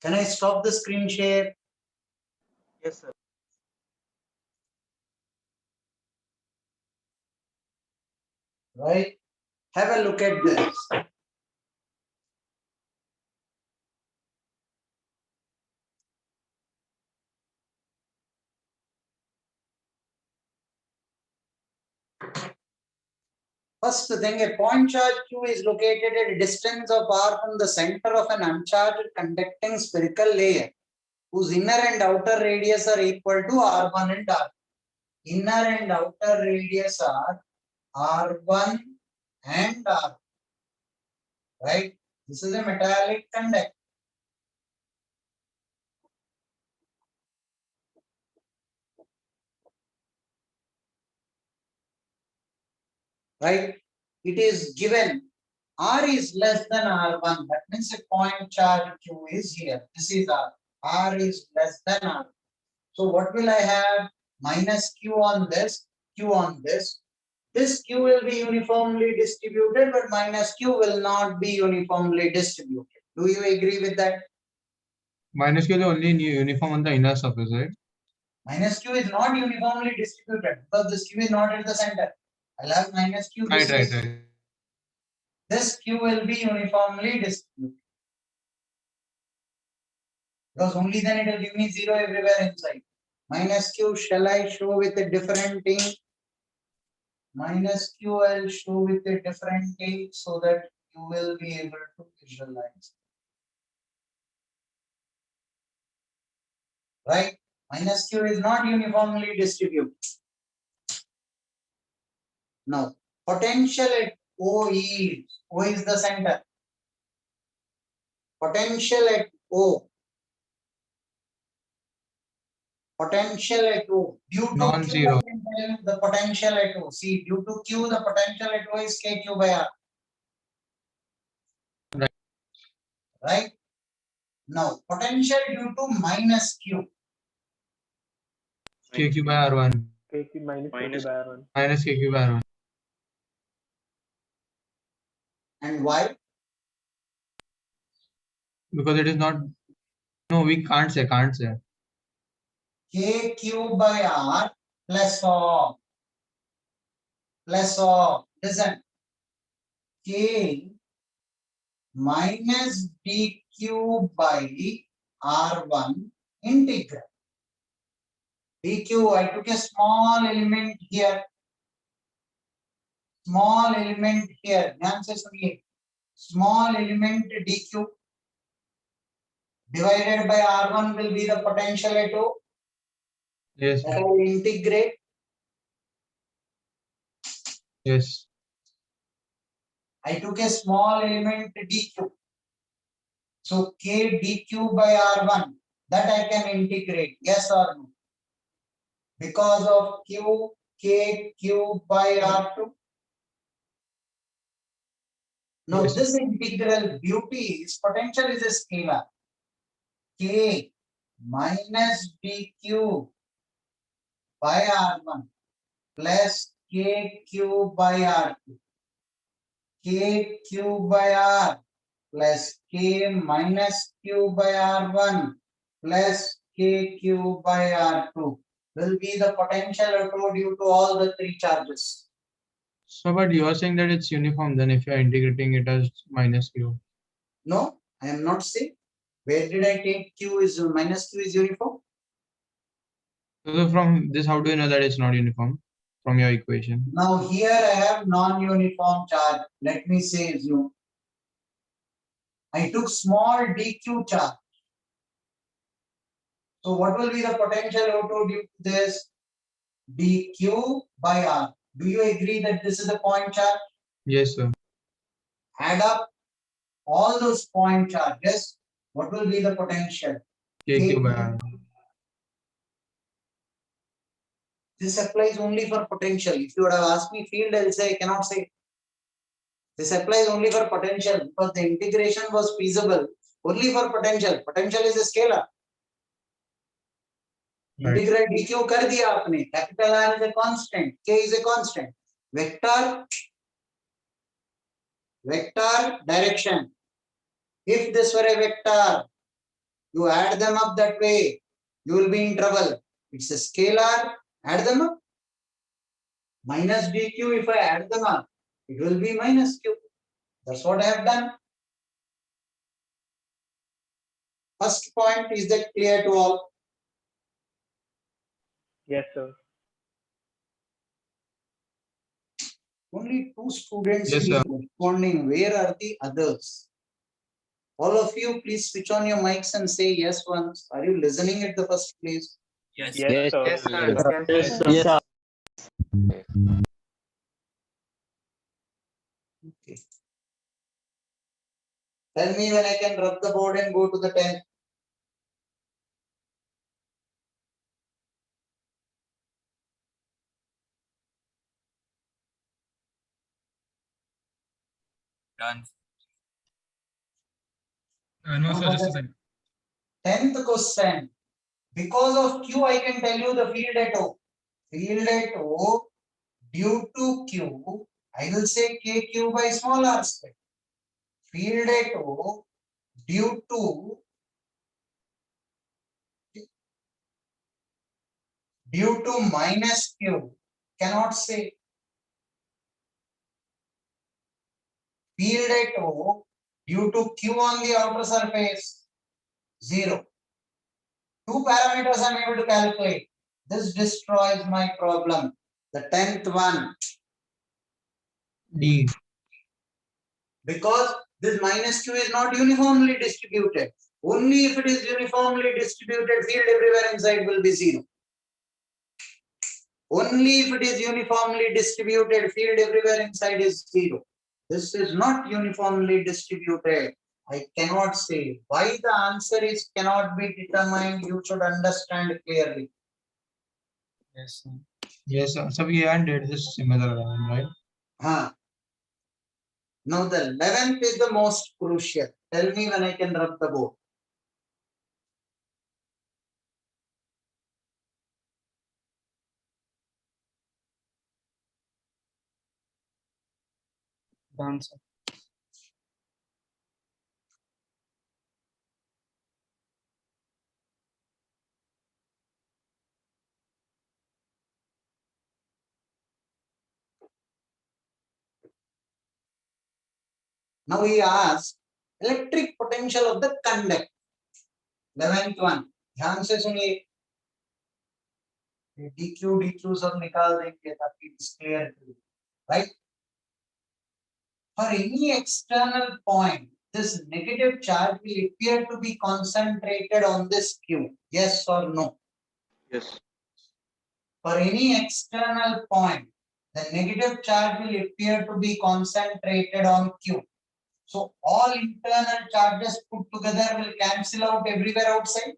Can I stop the screen share? Yes, sir. Right? Have a look at this. First thing, a point charge Q is located at a distance of r from the center of an uncharged conducting spherical layer whose inner and outer radius are equal to r1 and r. Inner and outer radius are r1 and r. Right? This is a metallic conductor. Right? It is given R is less than R1. That means a point charge Q is here. This is R. R is less than R. So what will I have? Minus Q on this, Q on this. This Q will be uniformly distributed, but minus Q will not be uniformly distributed. Do you agree with that? Minus Q is only uniform on the inner surface, right? Minus Q is not uniformly distributed because this Q is not at the center. I'll have minus Q. Right. This Q will be uniformly distributed. Because only then it will give me 0 everywhere inside. Minus Q, shall I show with a different ink? Minus Q, I'll show with a different ink so that you will be able to visualize. Right? Minus Q is not uniformly distributed. Now, potential at O is the center. Potential at O. Potential at O. Due to Non-zero. Q, I can tell you the potential at O. See, due to Q, the potential at O is KQ by R. Right. Right? Now, potential due to minus Q. KQ by R1. KQ minus Minus- KQ by R1. Minus KQ by R1. And why? Because it is not. No, we can't say. KQ by R plus of, listen, K minus dQ by R1 integral. dq, I took a small element here. Small element here. ध्यान से सुनिए. Small element dq divided by R1 will be the potential at O. Yes. That I will integrate. Yes. I took a small element dq. So k dq by R1, that I can integrate. Yes or no? Because of q, k q by R2. Now Yes. this integral beauty is potential is a scalar. K minus dq by R1 plus kq by R2. Kq by R plus k minus q by R1 plus kq by R2 will be the potential auto due to all the three charges. So, but you are saying that it's uniform then if you are integrating it as minus q. No, I am not saying. Where did I take q is minus q is uniform? So from this, how do you know that it's not uniform from your equation? Now here I have non-uniform charge. Let me say assume. I took small dq charge. So what will be the potential auto due to this? dq by r. Do you agree that this is a point charge? Yes, sir. Add up all those point charges. What will be the potential? Kq by r. This applies only for potential. If you would have asked me field, I will say I cannot say. This applies only for potential because the integration was feasible only for potential. Potential is a scalar. Right. Integrate dq कर दिया आपने. Capital R is a constant. K is a constant. Vector direction. If this were a vector, you add them up that way, you will be in trouble. It's a scalar, add them up. Minus dq, if I add them up, it will be minus q. That's what I have done. First point, is that clear to all? Yes, sir. Only 2 students Yes, is sir. responding. Where are the others? All of you, please switch on your mics and say yes once. Are you listening at the first place? Yes, Yes, sir. Yes, sir. yes, Yes, sir. yes, sir. Okay. Tell me when I can rub the board and go to the 10th. Done. No, sir, Now just a the second. 10th question. Because of Q, I can tell you the field at O. Field at O due to Q, I will say KQ by small r square. Field at O due to minus Q, cannot say. Field at O due to Q on the outer surface, 0. 2 parameters I am able to calculate. This destroys my problem. The 10th one. D. Because this minus q is not uniformly distributed. Only if it is uniformly distributed, field everywhere inside will be 0. Only if it is uniformly distributed, field everywhere inside is 0. This is not uniformly distributed. I cannot say. Why the answer is cannot be determined, you should understand clearly. Yes, sir. Yes, sir. So we had did this similar one, right? Huh. Now the 11th is the most crucial. Tell me when I can rub the board. Done, sir. Now he asks electric potential of the conductor. 11th one. ध्यान से सुनिए. dq सब निकाल देंगे ताकि it's clear to you, right? For any external point, this negative charge will appear to be concentrated on this Q. Yes or no? Yes. For any external point, the negative charge will appear to be concentrated on Q. So all internal charges put together will cancel out everywhere outside.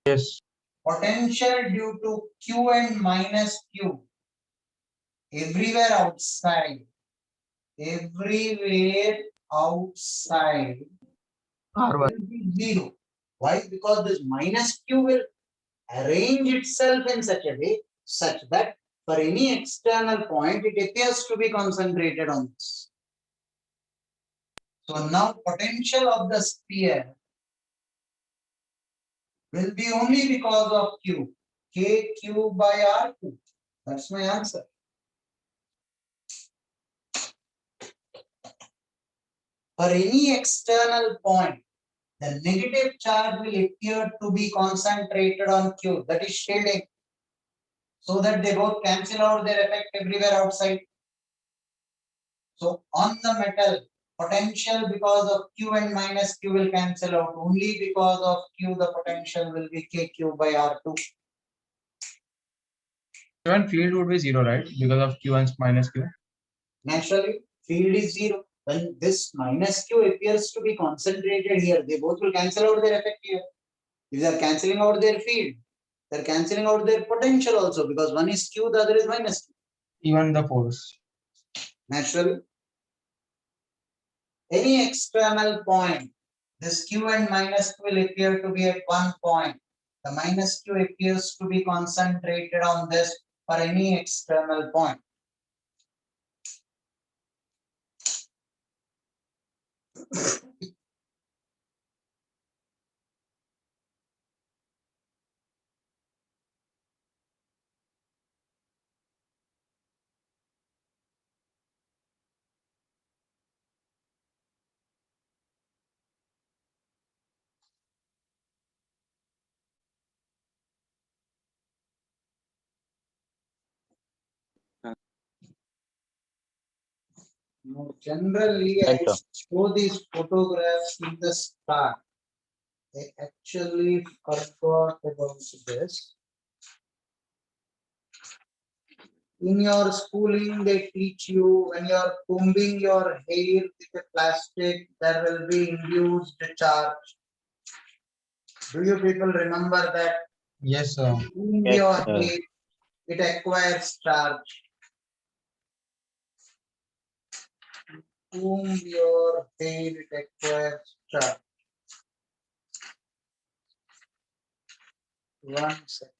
Yes. Potential due to Q and minus Q everywhere outside R1. will be zero. Why? Because this minus Q will arrange itself in such a way such that for any external point it appears to be concentrated on this. So now potential of the sphere will be only because of Q. KQ by R2. That's my answer. For any external point, the negative charge will appear to be concentrated on Q. That is shading. So that they both cancel out their effect everywhere outside. So on the metal, potential because of Q and minus Q will cancel out. Only because of Q, the potential will be KQ by R2. Even field would be zero, right? Because of Q and minus Q. Naturally, field is zero. When this minus Q appears to be concentrated here, they both will cancel out their effect here. If they are cancelling out their field, they are cancelling out their potential also because one is Q, the other is minus Q. Even the force. Naturally, any external point, this Q and minus Q will appear to be at one point. The minus Q appears to be concentrated on this for any external point. Now, generally, I Right, sir. show these photographs in the start. I actually forgot about this. In your schooling, they teach you when you are combing your hair with a plastic, there will be induced charge. Do you people remember that? Yes, sir. Comb Yes, your sir. hair, it acquires charge. Comb your hair, it acquires charge. One second.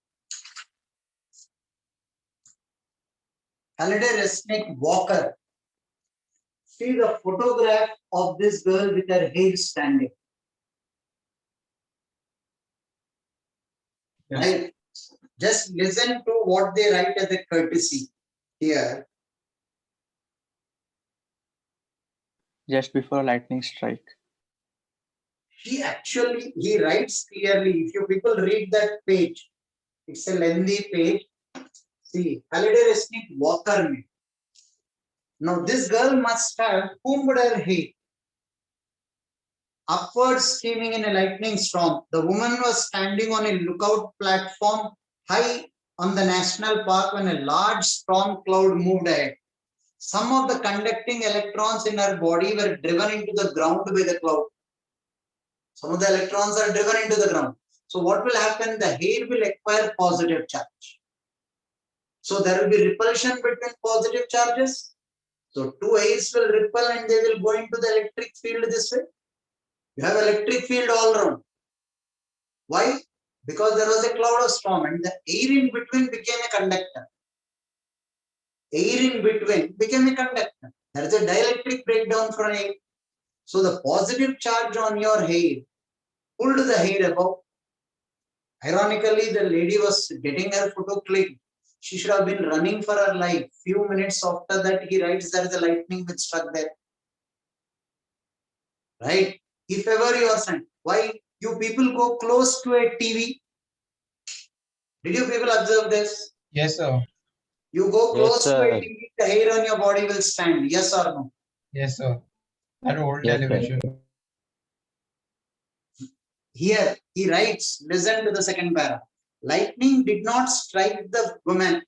Halliday Resnick Walker. See the photograph of this girl with her hair standing. Yes. Right? Just listen to what they write as a courtesy here. Just before lightning strike. He writes clearly. If you people read that page, it's a lengthy page. See, Halliday Resnick Walker. Now this girl must have combed her hair. Upwards streaming in a lightning storm. The woman was standing on a lookout platform high on the national park when a large storm cloud moved ahead. Some of the conducting electrons in her body were driven into the ground by the cloud. Some of the electrons are driven into the ground. So what will happen? The hair will acquire positive charge. So there will be repulsion between positive charges. So two hairs will repel and they will go into the electric field this way. You have electric field all around. Why? Because there was a cloud of storm and the air in between became a conductor. Air in between became a conductor. There is a dielectric breakdown for air. So the positive charge on your hair pulled the hair above. Ironically, the lady was getting her photo clicked. She should have been running for her life. Few minutes after that, he writes there is a lightning which struck there. Right? If ever you are saying, why you people go close to a TV? Did you people observe this? Yes, sir. You go Yes, close to sir. it, thinking the hair on your body will stand. Yes or no? Yes, sir. That old Yes, sir. television. Here he writes, listen to the second para. Lightning did not strike the woman,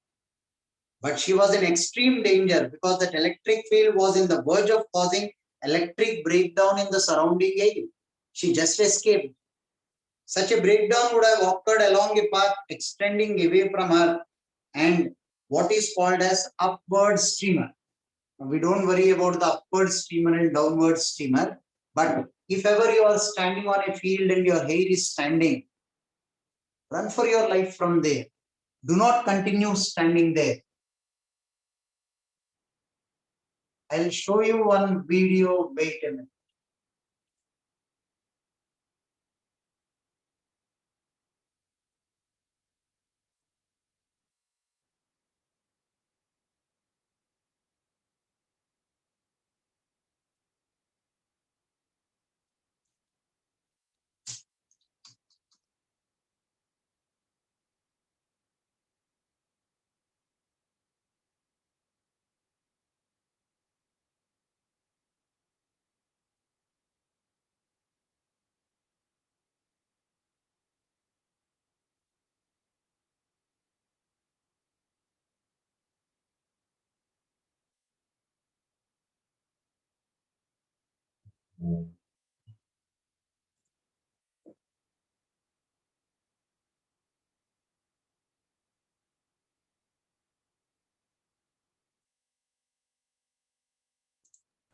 but she was in extreme danger because that electric field was in the verge of causing electric breakdown in the surrounding area. She just escaped. Such a breakdown would have occurred along a path extending away from her and what is called as upward streamer. Now, we don't worry about the upward streamer and downward streamer, but if ever you are standing on a field and your hair is standing, run for your life from there. Do not continue standing there. I'll show you one video. Wait a minute.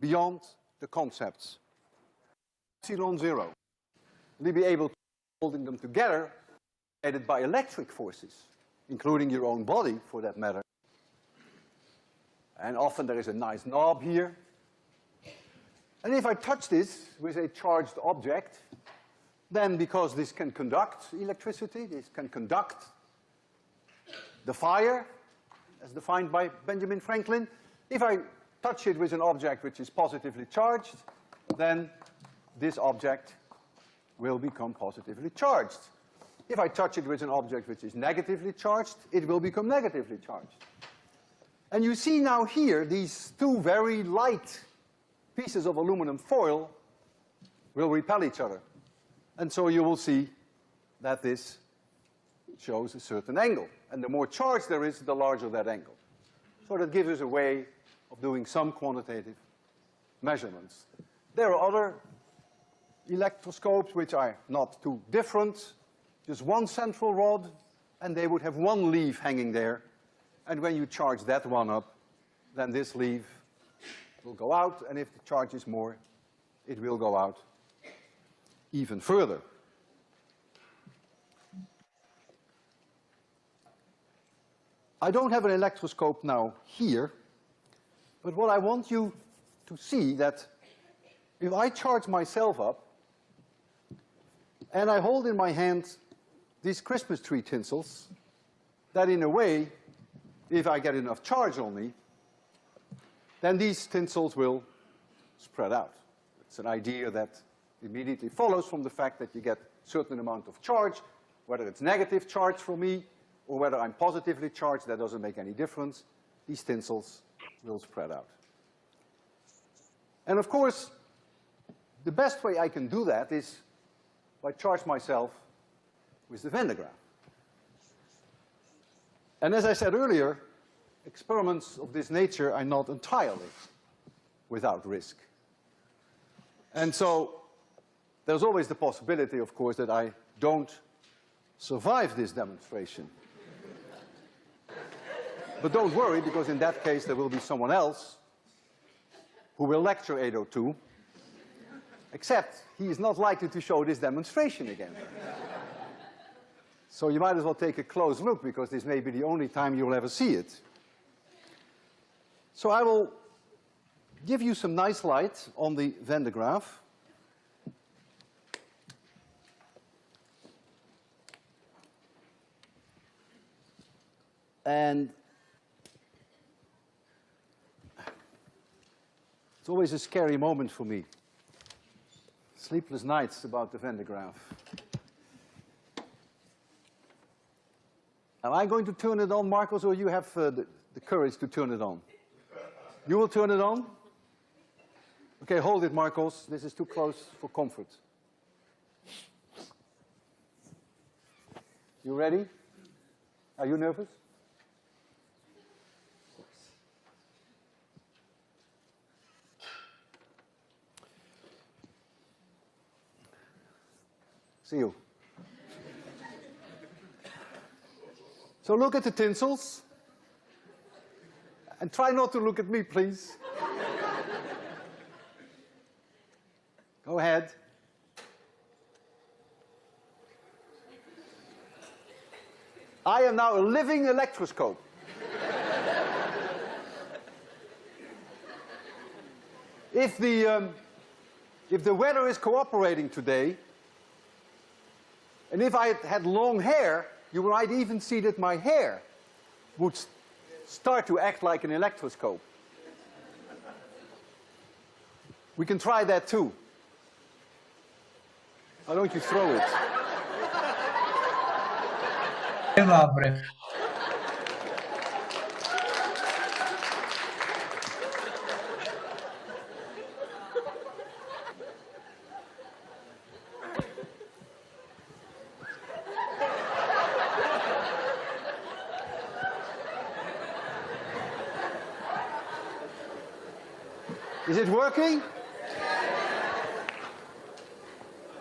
Beyond the concepts. Epsilon zero. Will be able to holding them together, aided by electric forces, including your own body for that matter. And often there is a nice knob here. And if I touch this with a charged object, then because this can conduct electricity, this can conduct the fire, as defined by Benjamin Franklin, if I touch it with an object which is positively charged, then this object will become positively charged. If I touch it with an object which is negatively charged, it will become negatively charged. And you see now here, these two very light pieces of aluminum foil will repel each other. And so you will see that this shows a certain angle. And the more charge there is, the larger that angle. So that gives us a way of doing some quantitative measurements. There are other electroscopes which are not too different. Just one central rod, and they would have one leaf hanging there. And when you charge that one up, then this leaf will go out, and if the charge is more, it will go out even further. I don't have an electroscope now here, but what I want you to see that if I charge myself up and I hold in my hand these Christmas tree tinsels, that in a way, if I get enough charge on me, then these tinsels will spread out. It's an idea that immediately follows from the fact that you get a certain amount of charge, whether it's negative charge for me or whether I'm positively charged, that doesn't make any difference. These tinsels will spread out. And of course, the best way I can do that is by charge myself with the Van de Graaff. And as I said earlier, experiments of this nature are not entirely without risk. And so there's always the possibility, of course, that I don't survive this demonstration. But don't worry, because in that case there will be someone else who will lecture 802, except he is not likely to show this demonstration again. So you might as well take a close look, because this may be the only time you'll ever see it. So I will give you some nice light on the Van de Graaff. And it's always a scary moment for me. Sleepless nights about the Van de Graaff. Am I going to turn it on, Marcos, or you have the courage to turn it on? You will turn it on? Okay, hold it, Marcos. This is too close for comfort. You ready? Are you nervous? See you. So look at the tinsels. And try not to look at me, please. Go ahead. I am now a living electroscope. If the weather is cooperating today, and if I had long hair, you might even see that my hair would start to act like an electroscope. We can try that too. Why don't you throw it? Hey, baap re. Is it working?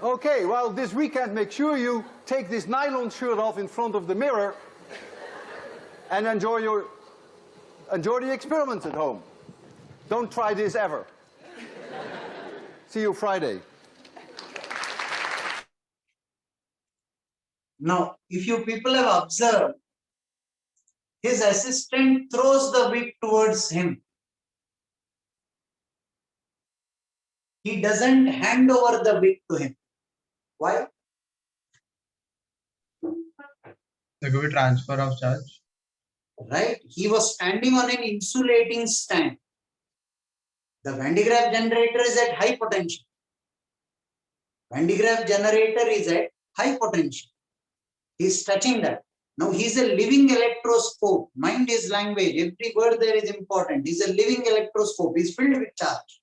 Okay, well, this weekend, make sure you take this nylon shirt off in front of the mirror and enjoy the experiment at home. Don't try this ever. See you Friday. Now, if you people have observed, his assistant throws the wick towards him. He doesn't hand over the wick to him. Why? There could be transfer of charge. Right? He was standing on an insulating stand. The Van de Graaff generator is at high potential. Van de Graaff generator is at high potential. He's touching that. Now he's a living electroscope. Mind his language. Every word there is important. He's a living electroscope. He's filled with charge.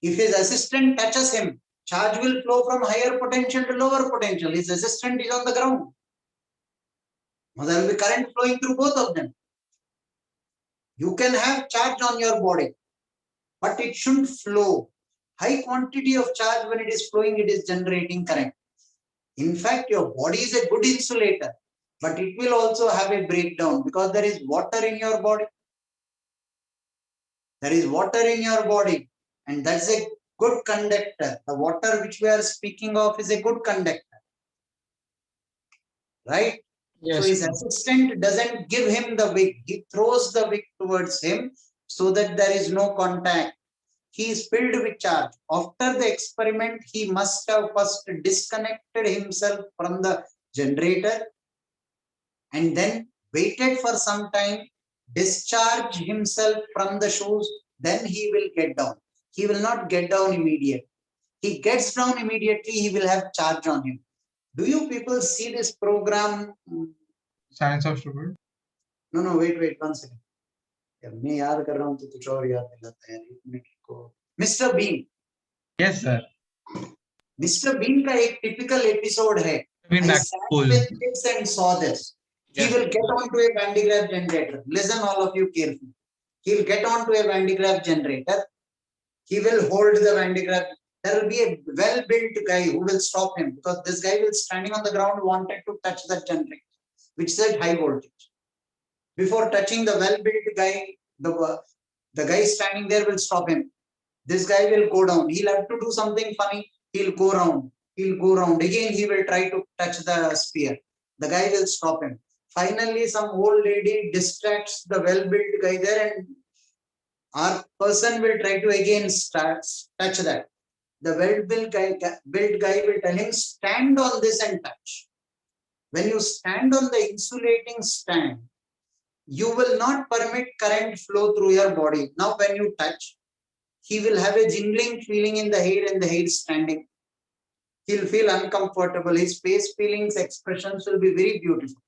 If his assistant touches him, charge will flow from higher potential to lower potential. His assistant is on the ground. Now there will be current flowing through both of them. You can have charge on your body, but it shouldn't flow. High quantity of charge, when it is flowing, it is generating current. In fact, your body is a good insulator, but it will also have a breakdown because there is water in your body. There is water in your body, and that's a good conductor. The water which we are speaking of is a good conductor. Right? Yes. So his assistant doesn't give him the wick. He throws the wick towards him so that there is no contact. He is filled with charge. After the experiment, he must have first disconnected himself from the generator and then waited for some time, discharge himself from the shoes, then he will get down. He will not get down immediately. He gets down immediately, he will have charge on him. Do you people see this program? Science of stupid. No, wait, 1 second. मैं याद कर रहा हूँ तो कुछ और याद दिलाता है एक मिनट को. Mr. Bean. Yes, sir. Mr. Bean का एक typical episode है. Bean I back sat pool. with kids and saw this. Yes. He will get onto a Van de Graaff generator. Listen, all of you carefully. He will get onto a Van de Graaff generator. He will hold the Van de Graaff. There will be a well-built guy who will stop him because this guy will standing on the ground wanted to touch that generator, which is at high voltage. Before touching the well-built guy, the guy standing there will stop him. This guy will go down. He'll have to do something funny. He'll go round. He'll go round. Again, he will try to touch the sphere. The guy will stop him. Finally, some old lady distracts the well-built guy there and our person will try to again touch that. The well-built guy will tell him, stand on this and touch. When you stand on the insulating stand, you will not permit current flow through your body. Now, when you touch, he will have a jingling feeling in the hair and the hair standing. He'll feel uncomfortable. His face feelings, expressions will be very beautiful.